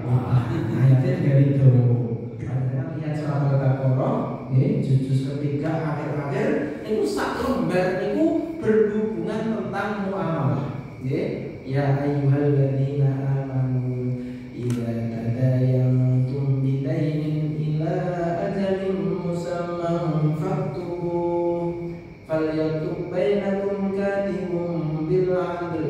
Ayatnya dari itu. Lihat surat Al-Baqarah, juz ketiga akhir-akhir itu sak lembar itu berhubungan tentang muamalah. Ya ayyuhalladzina amanu idza tadayantum bidainin ila ajalin musamman faktubuh falyaktub bainakum katibun bil 'adl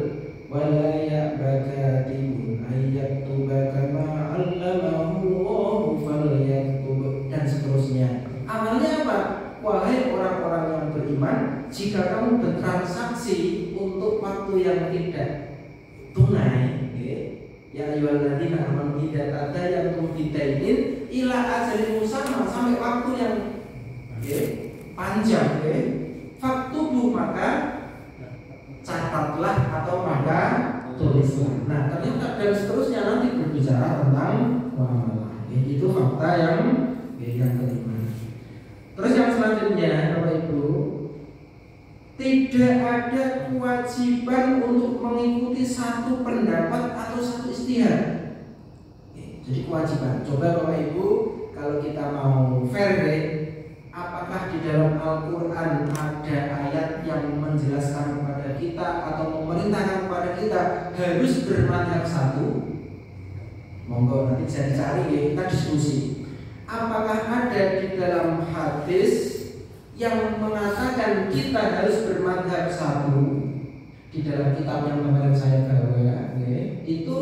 wa la ya'ba katibun ay yaktuba kama 'allamahu Allahu falyaktub, dan seterusnya. Amalnya apa? Wahai orang-orang yang beriman, jika kamu bertransaksi untuk waktu yang tidak tunai, ya ayyuhalladzina amanu idza tadayantum bidainin ila ajalin musamma, sampai waktu yang panjang, faktubu, maka catatlah atau maka tulislah. Nah, ternyata dan seterusnya nanti berbicara tentang muamalah. Itu fakta yang kelima. Terus yang selanjutnya, Bapak Ibu, tidak ada kewajiban untuk mengikuti satu pendapat atau satu ijtihad. Jadi kewajiban. Coba Bapak Ibu, kalau kita mau fair, apakah di dalam Al-Quran ada ayat yang menjelaskan kepada kita atau memerintahkan kepada kita harus bermadzhab satu? Monggo nanti bisa dicari, kita diskusi. Apakah ada di dalam hadis yang mengatakan kita harus bermadzhab satu? Di dalam kitab yang kemarin saya bawa, itu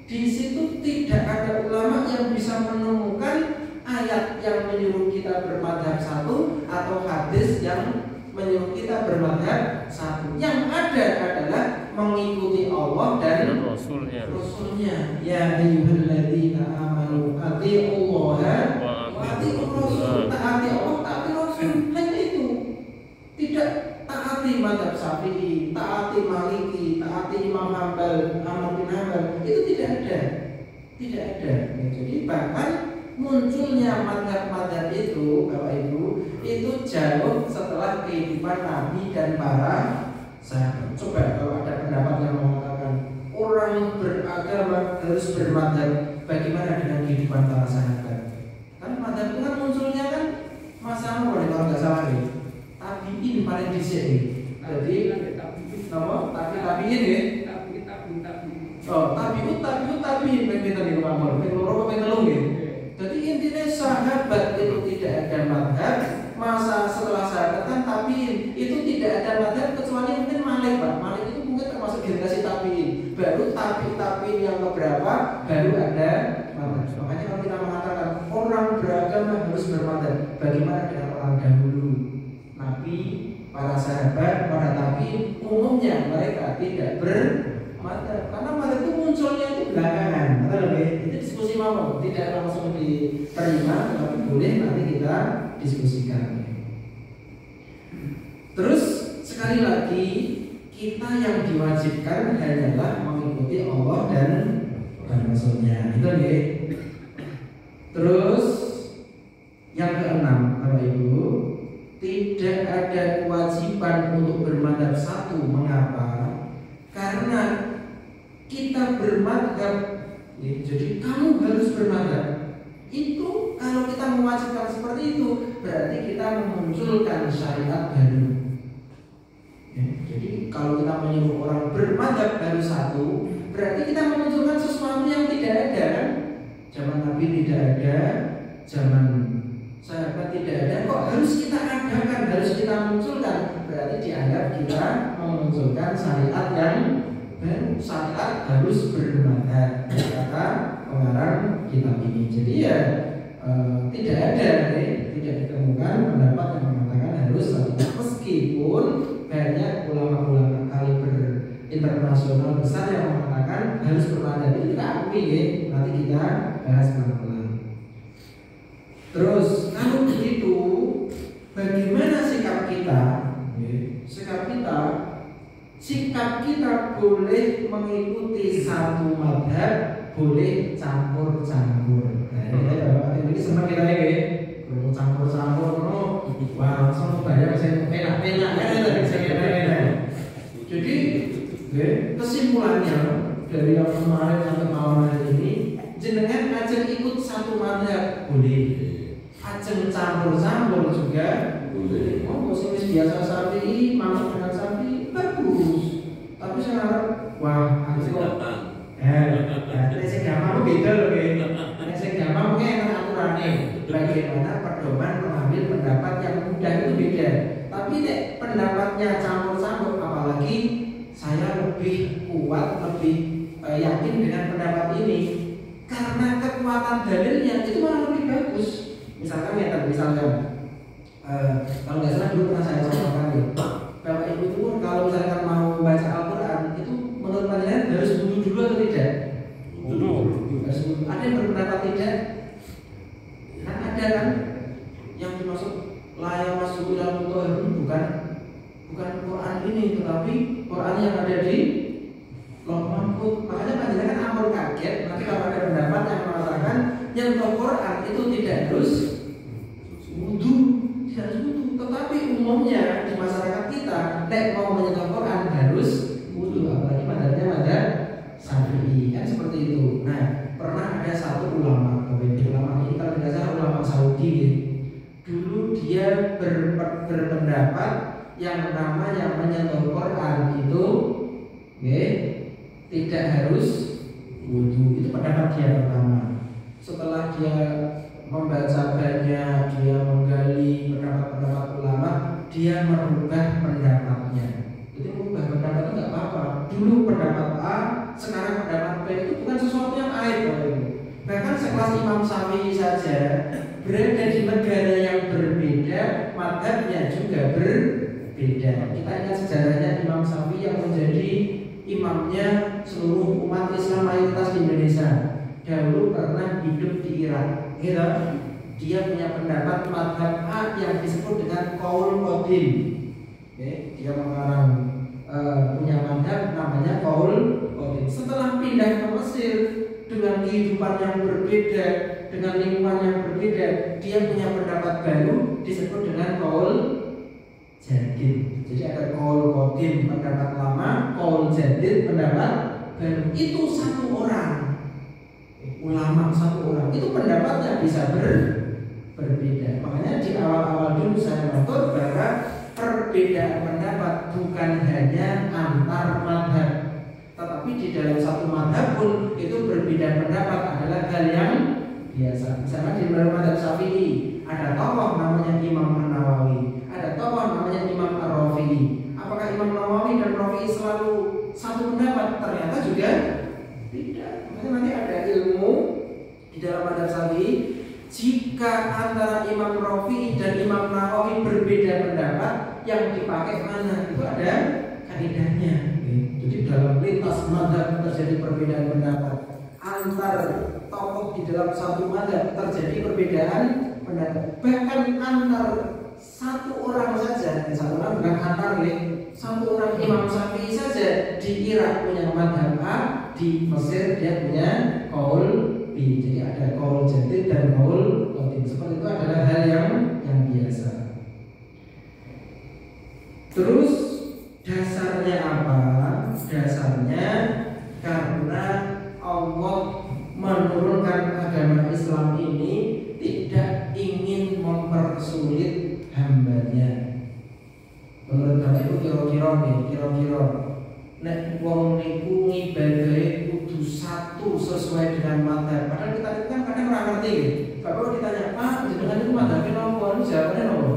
di situ tidak ada ulama yang bisa menemukan ayat yang menyuruh kita bermadzhab satu atau hadis yang menyuruh kita bermadzhab satu. Yang ada adalah mengikuti Allah dan Rasulnya. Ya ayyuhalladzina amanu atiiullaha wa atiiur rasul. Taati Allah, taati Rasul. Hanya itu. Tidak taati madzhab Syafi'i, taati Maliki, taati Imam Hambal, Ahmad bin Hambal. Itu tidak ada. Tidak ada. Jadi bahkan munculnya madzhab-madzhab itu, Bapak Ibu, itu jauh setelah kehidupan Nabi dan para sahabat. Coba kalau ada pendapat yang mengatakan orang beragama harus bermadzhab, bagaimana dengan kehidupan para sahabat? Kan madzhab itu kan munculnya kan masa kalau nggak salah nih, tabiin paling dhisik. Jadi nama tabiin ya. Oh, tabiut tabiin ping pinten niku mawon, ping 2 apa ping 3 nggih. Jadi intinya sahabat itu tidak ada madhab, masa setelah sahabat kan tabiin itu tidak ada madhab kecuali mungkin Malik Pak. Malik itu mungkin termasuk generasi tabiin. Baru tabiin yang keberapa baru ada madhab. Makanya kalau kita mengatakan orang beragama harus bermadhab, bagaimana dengan orang dahulu? Nabi, para sahabat, para tabiin umumnya mereka tidak bermadhab karena madhab itu munculnya itu belakangan. Itu diskusi mau tidak langsung diterima, tapi boleh nanti kita diskusikan. Terus sekali lagi kita yang diwajibkan hanyalah mengikuti Allah dan Rasulnya. Itu ya. Terus yang keenam, Bapak Ibu, tidak ada kewajiban untuk bermadhab satu. Mengapa? Karena kita bermadhab, ya, jadi kamu harus bermadhab. Itu kalau kita mewajibkan seperti itu, berarti kita memunculkan syariat baru. Ya, jadi kalau kita menyuruh orang bermadhab baru satu, berarti kita memunculkan sesuatu yang tidak ada. Zaman Nabi tidak ada, zaman sahabat tidak ada, kok harus kita adakan, harus kita munculkan. Berarti dianggap kita memunculkan syariat yang baru. Syariat harus bermadhab, kata pengarang kitab ini. Jadi ya tidak ada, tidak ditemukan pendapat yang mengatakan harus syariat, meskipun banyak ulama-ulama kaliber internasional besar yang mengatakan harus bermadhab. Itu kita akui ya, nanti kita bahas pelan-pelan. Terus kalau begitu, bagaimana sikap kita? Sikap kita boleh mengikuti satu madhab, boleh campur-campur. Nah, ini sempat kita ini, kalau campur-campur, wah langsung bayar saya enak-enak Jadi kesimpulannya dari yang kemarin sampai malam hari ini, jenengan ajeng ikut satu madhab boleh, ajeng campur-campur juga boleh. Mau sing biasa sapi, manut dengan sapi bagus. Tapi sekarang wah aku kok sing gampang beda loh nggih. Sing gampang mungkin enak aturane. Bagaimana pedoman mengambil pendapat yang mudah itu beda. Tapi nek pendapatnya campur-campur, apalagi saya lebih kuat, lebih yakin dengan pendapat ini karena kekuatan dalilnya itu malah lebih bagus. Misalkan kalau nggak salah dulu pernah saya contohkan ya, Bapak Ibu itu kalau misalkan mau baca Al-Quran itu menurut panjenengan harus wudu dulu atau tidak? Wudu. Harus wudu. Ada yang berpendapat tidak? Kan ada kan yang dimaksud layak masuk dalam bukan Quran ini, tetapi Quran yang ada di Lauh Mahfuz. Makanya panjenengan ampun kaget nanti kalau ada pendapat yang mengatakan yang Quran itu tidak harus wudu, tidak harus wudu. Tetapi umumnya di masyarakat kita, nek mau menyentuh Quran harus wudu, apalagi madhabnya madhab Syafi'i kan seperti itu. Nah, pernah ada satu ulama ini kalau tidak salah ulama Saudi ya. Dulu dia berpendapat yang namanya menyentuh Quran itu tidak harus wudu. Itu pendapat dia pertama. Setelah dia membaca banyak, dia menggali pendapat-pendapat ulama, dia merubah pendapatnya. Jadi merubah pendapat itu nggak apa-apa. Dulu pendapat A, sekarang pendapat B itu bukan sesuatu yang aib. Bahkan sekelas Imam Syafi'i saja berada di negara yang berbeda, madhabnya juga berbeda. Kita ingat sejarahnya Imam Syafi'i yang menjadi imamnya seluruh umat Islam mayoritas di Indonesia. Dahulu pernah hidup di Irak. Dia punya pendapat madhab A yang disebut dengan qaul qadim. Dia mengarang punya madhab namanya qaul qadim. Setelah pindah ke Mesir dengan kehidupan yang berbeda, dengan lingkungan yang berbeda, dia punya pendapat baru disebut dengan qaul jadid. Jadi ada qaul qadim pendapat lama, qaul jadid pendapat baru. Itu satu orang. Ulama satu orang itu pendapatnya bisa berbeda. Makanya di awal-awal dulu saya mengatur bahwa perbedaan pendapat bukan hanya antar madhab, tetapi Tapi di dalam satu madhab pun itu berbeda pendapat adalah hal yang biasa. Misalnya di dalam madhab Syafi'i ada tokoh namanya Imam An-Nawawi, ada tokoh namanya Imam Ar-Rafi'i. Apakah Imam Nawawi dan Rafi'i selalu satu pendapat? Ternyata juga tidak. Makanya nanti ada ilmu di dalam madhab Syafi'i, jika antara Imam Rafi'i dan Imam Nawawi berbeda pendapat, yang dipakai mana? Itu ada kaidahnya. Jadi dalam lintas madhab terjadi perbedaan pendapat, antar tokoh di dalam satu madhab terjadi perbedaan pendapat, bahkan antar satu orang saja, satu orang bukan antar satu orang Imam Syafi'i saja di Irak punya madhab A, di Mesir dia punya qaul B. Jadi ada qaul jadid dan qaul qadim. Seperti itu adalah hal yang biasa. Terus dasarnya apa? Dasarnya karena Allah menurunkan agama Islam ini tidak ingin mempersulit hambanya. Menurut kami itu kira-kira nek wong niku ngibadahe kudu satu sesuai dengan madhab. Padahal kita itu kan kadang ora ngerti gitu. Bapak ditanya, "Pak, jenengan itu madhabe napa?" Ini jawabannya napa?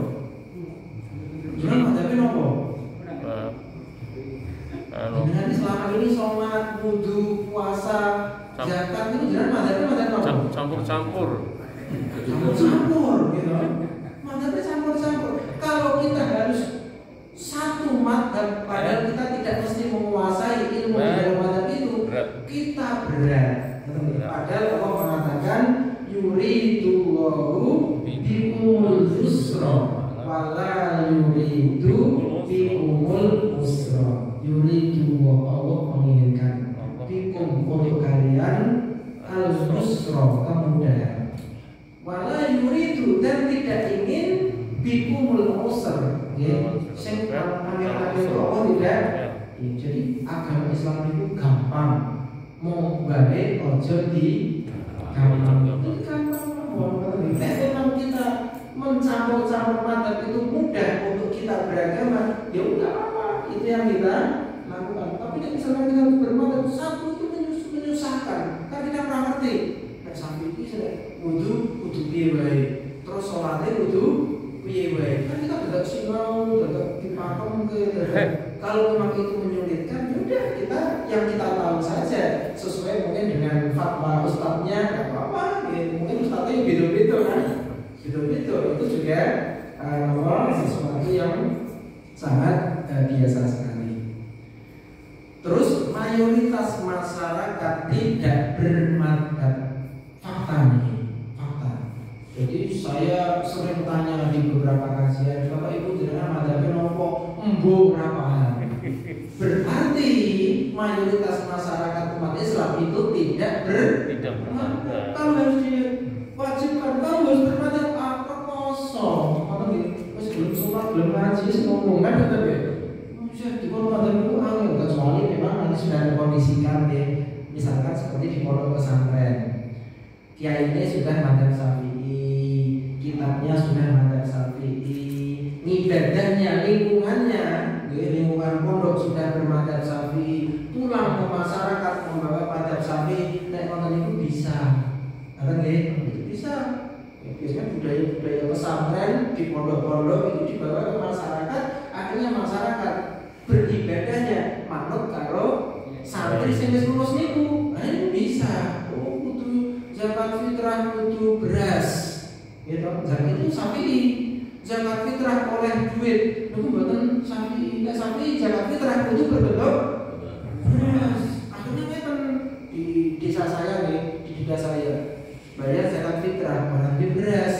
Jenengan madhabe napa? Dengan selama ini sholat, wudhu, puasa, zakat itu jangan madhabnya campur-campur gitu. Madhabnya campur-campur. Kalau kita harus satu madhab, padahal kita tidak mesti menguasai ilmu di dalam madhab itu, kita berat. Padahal Allah mengatakan yuridullahu bikumul yusra wala yuridu bikumul usra. Yuridu Allah menginginkan bikum untuk kalian al-yusra, kemudahan. Wala yuridu, dan tidak ingin bikumul usra. Sing angel-angel Allah tidak. Jadi agama Islam itu gampang. Mau baik ojo di gampang. Itu gampang. Memang kita mencampur-campur madhab itu mudah untuk kita beragama. Ya udah apa? Itu yang kita lakukan. Tapi misalnya kita bermadhab satu itu menyusahkan. Kan kita pernah ngerti. Nek sampai ini sudah wudu piye wae. Terus sholatnya wudu piye wae. Kan kita tidak sinau, tidak dipakem ke. Kalau memang itu menyulitkan, yaudah kita yang kita tahu saja sesuai mungkin dengan fatwa ustadznya, nggak apa-apa. Mungkin ustadznya beda-beda kan. Beda-beda itu juga sesuatu yang sangat biasa sekali. Terus mayoritas masyarakat tidak bermadhab. Fakta nih, fakta. Jadi saya sering tanya di beberapa kajian, Bapak Ibu jenengan madhabnya nopo? Embo berapa? Berarti mayoritas masyarakat umat Islam itu tidak bermadhab. Kalau harus diwajibkan, kalau harus bermadhab apa kosong? Mas belum sholat, belum ngaji, ngomong kan tetap ya. Di pondok itu angin, kecuali memang nanti sudah dikondisikan deh. Misalkan seperti di pondok pesantren, kiainya sudah madhab Syafi'i, kitabnya sudah madhab Syafi'i, ibadahnya, lingkungan pondok sudah bermadhab Syafi'i, pulang ke masyarakat membawa madhab Syafi'i, naik motor itu bisa, kan itu bisa. Biasanya budaya pesantren di pondok-pondok itu dibawa ke masyarakat, akhirnya masyarakat beribadahnya manut karo santri sing wis lulus niku. Nah ini bisa. Oh, kudu zakat fitrah, kudu beras. Gitu. Zakat itu Syafi'i. Zakat fitrah oleh duit. Niku mboten Syafi'i. Nek Syafi'i zakat fitrah kudu berbentuk beras. Akhirnya ngeten di desa saya nih, di desa saya. Bayar zakat fitrah, berarti beras.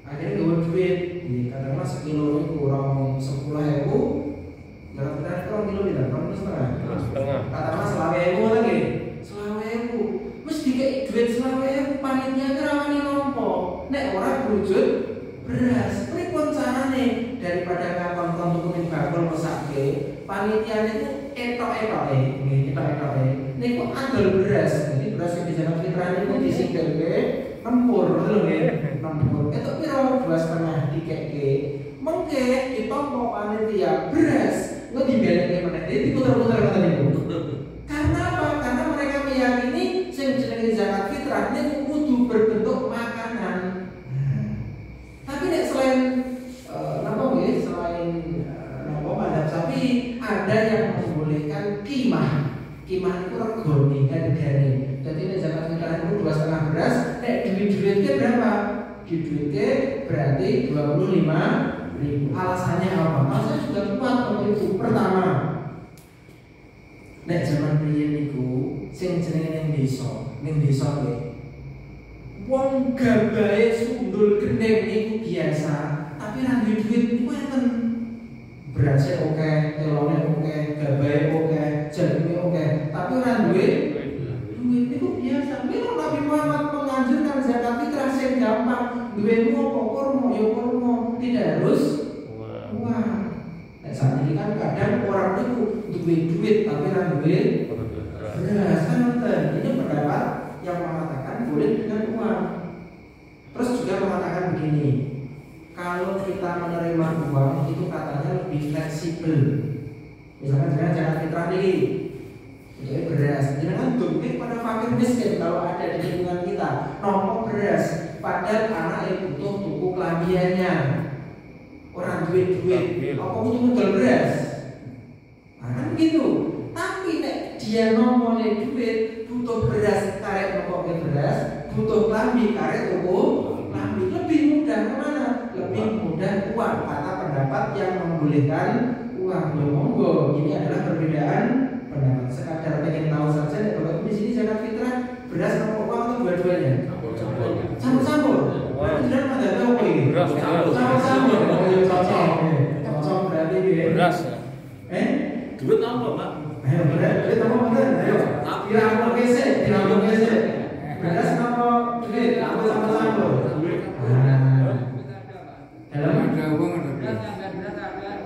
Akhirnya gawe duit. Katakanlah sekilo niku kurang 10.000. Zakat fitrah itu orang kilo tidak, orang setengah. Katakanlah 20.000 lagi, 20.000. Mesti kayak duit 20.000 panitia kerawani nompo. Nek orang wujud beras. Pripun carane daripada ngakon tukunin bakul mesake, panitia itu etok-etoke. Niku andel beras. Jadi beras yang di zakat fitrah niku disinggalke nempur lho nggih. Nempur. Etok piro 2,5 dikeke. Mengke ditompo panitia beras. Nggak dibeleknya meneh, jadi diputar-putar kata niku. ada yang membolehkan kimah. Kimah itu regone hargane. Jadi nek zakat fitrah itu 2,5 beras, nek duit-duitnya berapa? Duitnya berarti 25.000. Alasannya apa? Alasannya juga kuat waktu itu. Pertama, nek zaman riyen niku sing jenenge ning desa nggih. Wong gabahe sundul gendeng niku biasa, tapi ra duwe duit niku enten. Berasnya oke, telone oke, gabahe oke, jaringe oke, tapi ora duwe duit niku biasa. Memang Nabi Muhammad menganjurkan zakat fitrah sing gampang. Duitmu apa kurma, ya kurma, tidak harus uang. Nah, saat ini kan kadang orang itu duit tapi ora duwe beras kan nonton. Ini pendapat yang mengatakan boleh dengan uang. Terus juga mengatakan begini, kalau kita menerima uang itu katanya lebih fleksibel. Misalkan jangan fitrah nih, jadi beras, jangan dongeng pada fakir miskin kalau ada di lingkungan kita, nomor beras, padahal anak yang butuh tuku kelabiannya, orang duit, apa butuh modal beras, nah kan gitu. Tapi nek dia nomornya duit, butuh beras, karet nomornya beras, butuh kelambi, karet tuku kelambi, lebih mudah kemana? Lebih mudah uang, kata pendapat yang membolehkan uang. Ya monggo, ini adalah perbedaan pendapat. Sekadar pengen tahu saja, kalau di sini zakat fitrah beras atau uang atau dua-duanya? Campur-campur. Tidak ada apa ini? Beras. Campur-campur. Cocok berarti beras. Duit apa, Pak? Ayo beras, duit apa beras? Ayo. Dirangkul gesek. Beras apa duit? Campur-campur.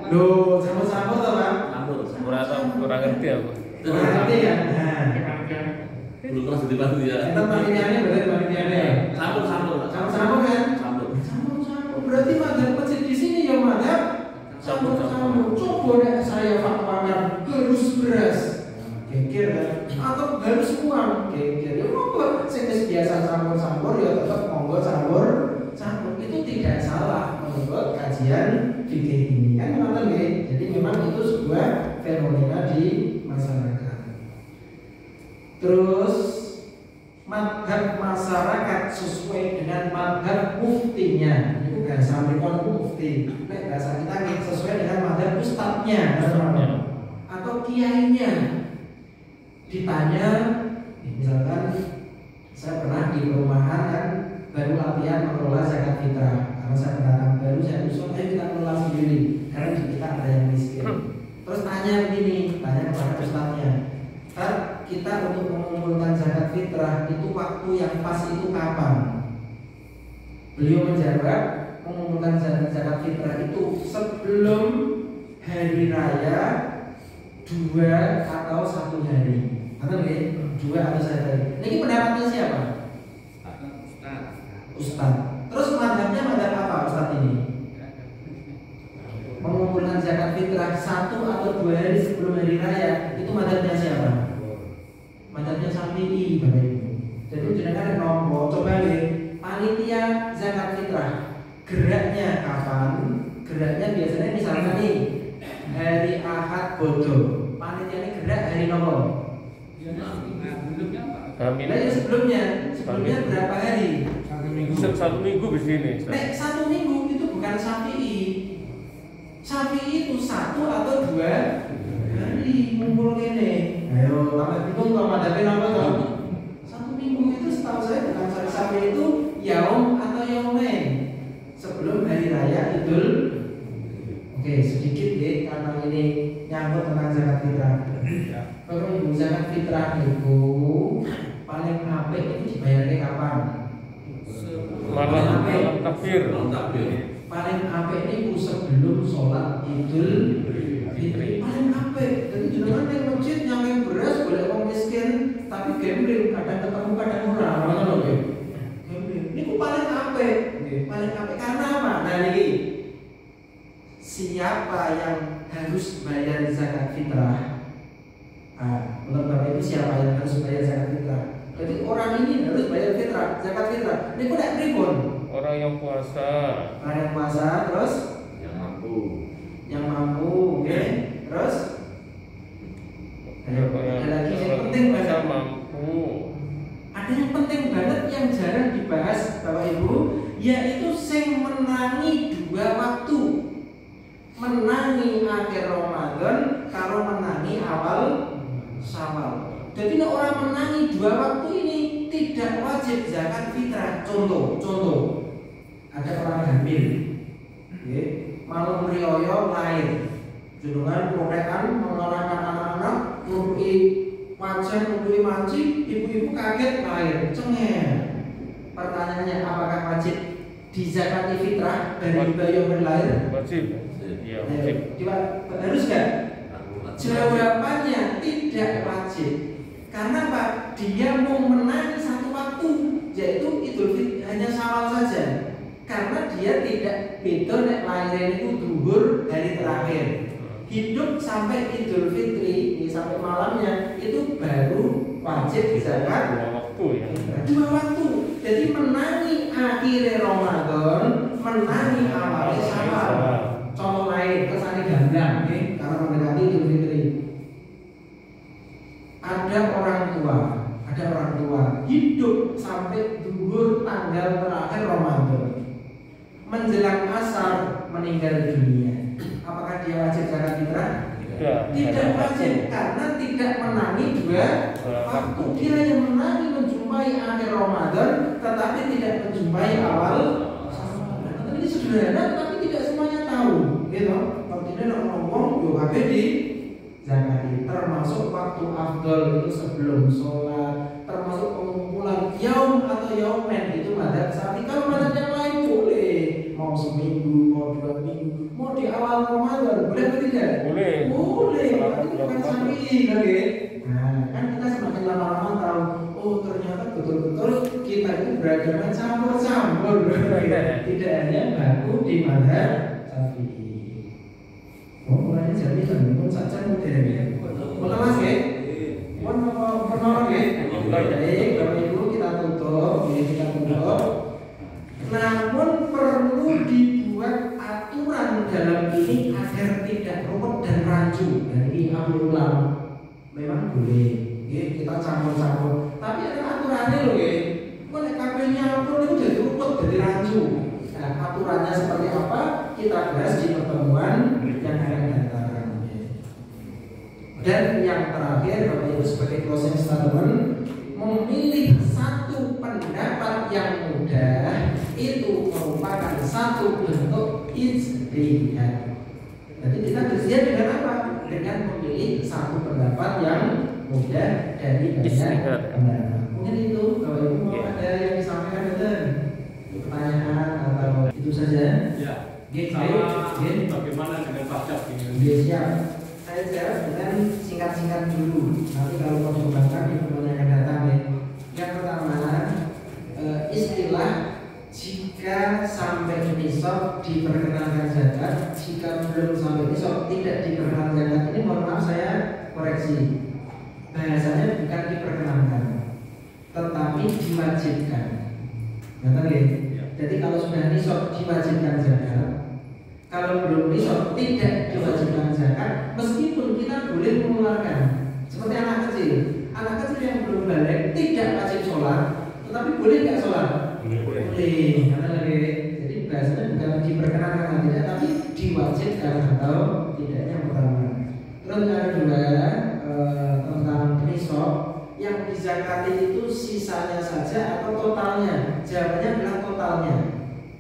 Loh, campur-campur toh, Pak? Kurang ngerti aku. Kurang ngerti ya? Belum pernah jadi batu ya. Kita panitianya berarti panitianya. Campur kan? Campur. Berarti madhab masjid di sini ya madhab campur. Coba deh saya fatwakan harus beras. Geger kan? Atau harus uang. Geger. Ya monggo sing biasa campur ya tetap monggo campur. Itu tidak salah menurut kajian fikih ini kan teman-teman ya. Jadi memang itu sebuah fenomena di masyarakat. Terus madhab masyarakat sesuai dengan madhab muftinya. Itu bahasa mereka mufti. Nek bahasa kita sesuai dengan madhab ustadznya atau kiainya. Ditanya, misalkan saya pernah di perumahan kan baru latihan mengelola zakat fitrah. Karena saya pendatang baru, saya usul ayo kita kelola sendiri karena di kita ada yang miskin. Terus tanya kepada ustadznya, Ustaz, kita untuk mengumpulkan zakat fitrah itu waktu yang pas itu kapan? Beliau menjawab, mengumpulkan zakat fitrah itu sebelum hari raya 2 atau 1 hari. Atau nggih? 2 atau 1 hari. Ini pendapatnya siapa? Ustaz. Terus madhabnya madhab apa Ustaz ini? Mengumpulkan zakat fitrah 1 atau 2 hari sebelum hari raya. Itu madhabnya siapa? Madhabnya Syafi'i, Bapak Ibu. Jadi jenengan nomor coba deh panitia zakat fitrah geraknya kapan? Geraknya biasanya misalnya nih hari Ahad bodoh. Panitianya gerak hari nomor. Sebelumnya berapa hari? 1 minggu di sini. Nek 1 minggu itu bukan Syafi'i. Syafi'i itu 1 atau 2 hari ngumpul gini. Ayo, tambah bingung kalau madhabin apa toh? 1 minggu itu setahu saya bukan Syafi'i itu yaum atau yaumain sebelum hari raya Idul. Oke, sedikit ya karena ini nyangkut tentang zakat fitrah. Kalau ibu zakat fitrah itu paling apik itu dibayarnya kapan? Malam takbir. Paling apik itu sebelum sholat Idul Fitri. Paling apik. Jadi jenengan yang masjid nyangking beras boleh orang miskin, tapi gambling kadang ketemu kadang ora. Ngono lho. Gambling. Niku paling apik. Paling apik karena apa? Nah niki. Siapa yang harus bayar zakat fitrah? Menurut Bapak Ibu siapa yang harus bayar zakat fitrah? Jadi orang ini harus bayar fitrah, zakat fitrah. Niku nek pripun? Orang yang puasa. Orang yang puasa terus Yang mampu. oke. Terus menangi akhir Ramadan kalau menangi awal Syawal. Jadi nek orang menangi dua waktu ini tidak wajib zakat fitrah. Contoh, ada orang hamil, malam rioyo lahir, jenengan protekan mengeluarkan anak-anak, nuduki wajah, nuduki manci, ibu-ibu kaget lahir, cengeng. Pertanyaannya, apakah wajib dizakati fitrah dari bayi yang berlahir? Wajib. Iya, wajib. Harus nggak? Jawabannya tidak wajib. Karena Pak, dia mau menangi satu waktu, yaitu Idul Fitri hanya Syawal saja. Karena dia tidak beda nek lahirnya itu duhur hari terakhir. Hidup sampai Idul Fitri, sampai malamnya itu baru wajib zakat. Dua waktu ya. Dua waktu. Jadi menangi akhir Ramadan, menangi awal Syawal. Contoh lain, kesane gamblang, karena mendekati Idul Fitri. Ada orang tua hidup sampai duhur tanggal terakhir Ramadan. Menjelang asar meninggal dunia. Apakah dia wajib zakat fitrah? Tidak wajib, karena tidak menangi dua waktu. Dia yang menangi menjumpai akhir Ramadan, tetapi tidak menjumpai awal. Ini sederhana, tapi tidak semuanya tahu. Gitu. Artinya ngomong dua di zakati, termasuk waktu afdol itu sebelum sholat, termasuk pengumpulan yaum atau yaumen itu madzhab Syafi'i. Kalau madzhab yang lain boleh, mau seminggu, mau 2 minggu, mau di awal Ramadan, boleh atau tidak? Boleh. Tapi itu bukan Syafi'i, oke? Nah, kan kita semakin lama-lama tahu, oh ternyata betul-betul kita itu beragama campur-campur, tidak hanya baku di madzhab Syafi'i. Oh, mulanya jaminan, pun saja modern ya. Mas ya? Pernah ya? Baik, Bapak Ibu kita tutup. Namun perlu dibuat aturan dalam ini agar tidak rumit dan rancu. Dari ahli ulama memang boleh, kita campur-campur. Tapi ada aturannya loh ya. Kok nek kabeh nyampur itu jadi rumit, jadi rancu. Nah, aturannya seperti apa? Kita bahas di pertemuan yang akan datang. Dan yang terakhir, Bapak Ibu sebagai closing statement, memilih satu pendapat yang mudah itu merupakan satu bentuk ijtihad. Jadi kita berjihad dengan apa? Dengan memilih satu pendapat yang mudah dari banyak pendapat. Mungkin itu, Bapak Ibu mau ada yang disampaikan dengan pertanyaan atau itu saja? Ya. Sama bagaimana dengan pajak ini? Siap. Saya jawab dengan singkat-singkat dulu. Nanti kalau mau dikembangkan di pertemuan yang akan datang ya. Yang pertama, istilah jika sampai nisab diperkenankan zakat, jika belum sampai nisab tidak diperkenankan zakat. Ini mohon maaf saya koreksi. Bahasanya bukan diperkenankan, tetapi diwajibkan. Ngerti ya? Jadi kalau sudah nisab diwajibkan zakat. Kalau belum nisab tidak diwajibkan zakat, meskipun kita boleh mengeluarkan. Seperti anak kecil yang belum balik tidak wajib sholat, tetapi boleh nggak sholat? Boleh. Jadi bahasanya bukan diperkenankan atau tidak, tapi diwajibkan atau tidak, yang pertama. Terus yang kedua, tentang nisab yang dizakati itu sisanya saja atau totalnya? Jawabannya adalah totalnya.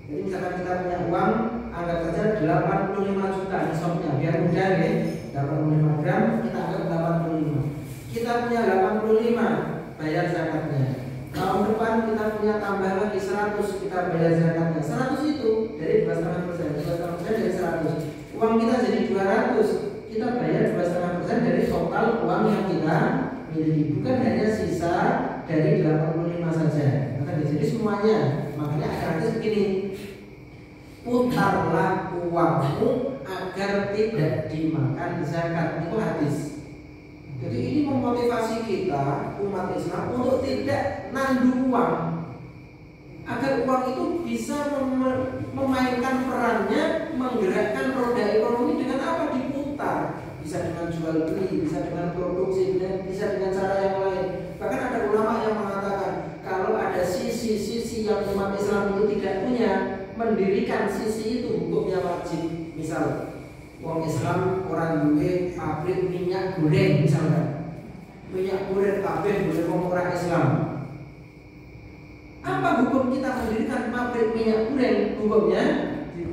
Jadi misalkan kita punya uang, anggap saja 85 juta nisabnya, biar mudah ya, 85 gram kita anggap 85. Kita punya 85, bayar zakatnya. Tahun depan kita punya tambah lagi 100, kita bayar zakatnya. 100 itu dari 2,5%, 2,5% dari 100. Uang kita jadi 200, kita bayar 2,5% dari total uang yang kita miliki, bukan hanya sisa dari 85 saja. Jadi semuanya, makanya ada hadis begini, putarlah uangmu agar tidak dimakan zakat. Itu hadis. Jadi ini memotivasi kita umat Islam untuk tidak nandu uang, agar uang itu bisa memainkan perannya, menggerakkan roda ekonomi dengan apa? Diputar. Bisa dengan jual beli, bisa dengan produksi, bisa dengan cara yang lain. Bahkan ada ulama yang mengatakan kalau ada sisi-sisi yang umat Islam itu tidak punya, mendirikan sisi itu hukumnya wajib. Misal Wong Islam orang duwe pabrik minyak goreng misalnya. Minyak goreng kabeh boleh wong orang Islam. Apa hukum kita mendirikan pabrik minyak goreng? Hukumnya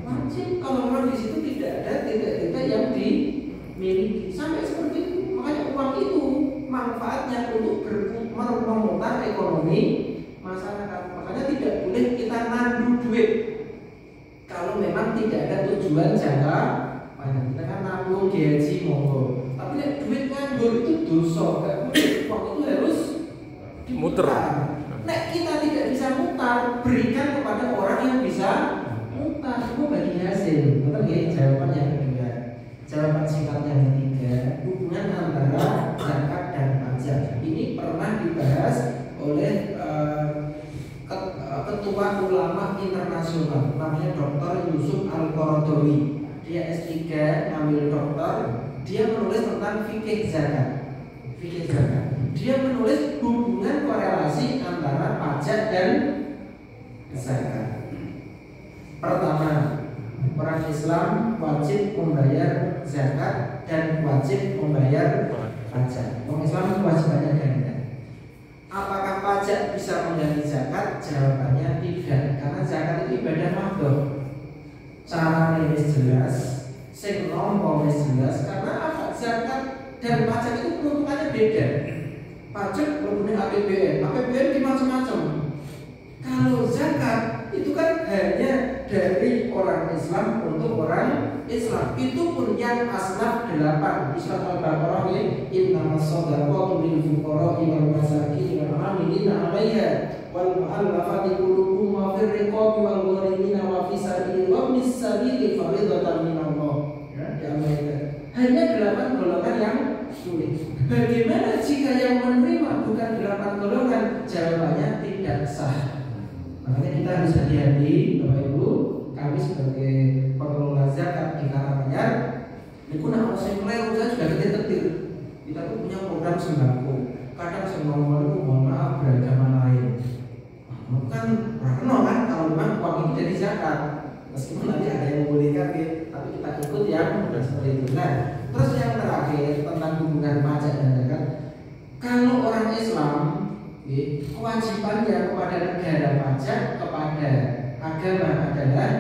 wajib kalau memang di situ tidak ada titik-titik yang dimiliki. Sampai seperti itu. Makanya uang itu manfaatnya untuk memutar ekonomi masyarakat. Makanya tidak boleh kita nandu duit kalau memang tidak ada tujuan jangka panjang. Kita kan nabung gaji monggo. Tapi nek duit nganggur itu dosa. Gak boleh. Uang itu harus Muter. Nek kita tidak bisa mutar, berikan kepada orang yang bisa mutar. Itu bagi hasil. Betul ya? Jawaban yang kedua. Jawaban singkat yang ketiga, hubungan antara zakat dan pajak. Ini pernah dibahas oleh Ketua Ulama Internasional, namanya Dr. Yusuf Al-Qaradawi. Dia S3, ambil doktor. Dia menulis tentang fikih zakat. Fikih zakat. Dia menulis hubungan korelasi antara pajak dan zakat. Pertama, orang Islam wajib membayar zakat dan wajib membayar pajak. Orang Islam kewajibannya ganda. Apakah pajak bisa mengganti zakat? Jawabannya tidak, karena zakat itu ibadah makhluk. Caranya jelas, sing nomor jelas. Karena apa? Zakat dan pajak itu peruntukannya beda. Pajak punya APBN, APBN di macam-macam. Kalau zakat itu kan hanya dari orang Islam untuk orang Islam. Itu pun yang asnaf 8 di surat Al-Baqarah ini, innamas shadaqatu lil fuqara'i wal masakin wal 'amilina 'alaiha wal mu'allafati qulubuhum wa fir riqabi wal gharimina wa fi sabilillah wa bis sabili fardatan minallah. Ya, hanya 8 golongan yang sulit. Bagaimana jika yang menerima bukan 8 golongan? Jawabannya tidak sah. Makanya kita harus hati-hati, Bapak Ibu. Kami sebagai pengelola zakat di Karanganyar, itu nak saya juga ketir-ketir. Kita tuh punya program sembako. Kadang sembako itu mohon maaf beragama lain. Bukan karena kan kalau memang uang itu dari zakat, meskipun nanti ada yang membolehkan, tapi kita ikut yang seperti itu. Nah, terus yang terakhir tentang hubungan pajak dan zakat. Kalau orang Islam, kewajibannya kepada negara pajak, kepada agama adalah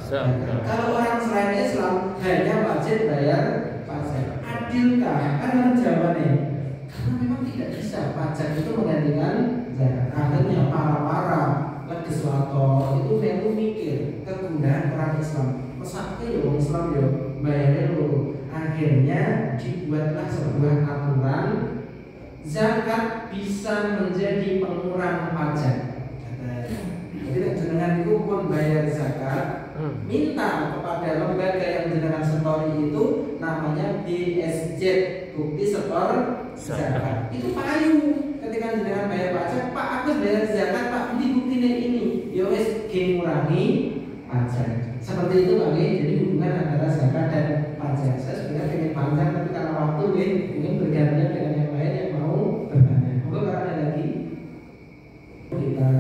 zakat. Kalau orang selain Islam hanya wajib bayar pajak. Adilkah? Karena jawabannya, karena memang tidak bisa pajak itu menggantikan zakat. Akhirnya para legislator itu memang mikir kegundahan orang Islam. Mesake ya orang Islam ya bayarnya dulu. Akhirnya dibuatlah sebuah aturan zakat bisa menjadi pengurang pajak. Jadi jenengan itu pun bayar zakat, minta kepada lembaga yang jenengan setori itu namanya BSZ, bukti setor zakat. Itu payu ketika jenengan bayar pajak, Pak aku bayar zakat, Pak ini buktinya ini. Ya wis ngurangi pajak. Seperti itu Pak. Jadi hubungan antara zakat dan pajak. Saya sebenarnya pengen panjang tapi karena waktu ingin bergantian dengan yang lain yang mau bertanya. Monggo ada lagi. Kita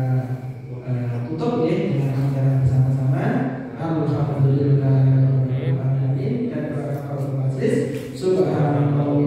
tutup ya dengan pembicaraan bersama-sama. Alhamdulillah dan para majelis. Subhanallah.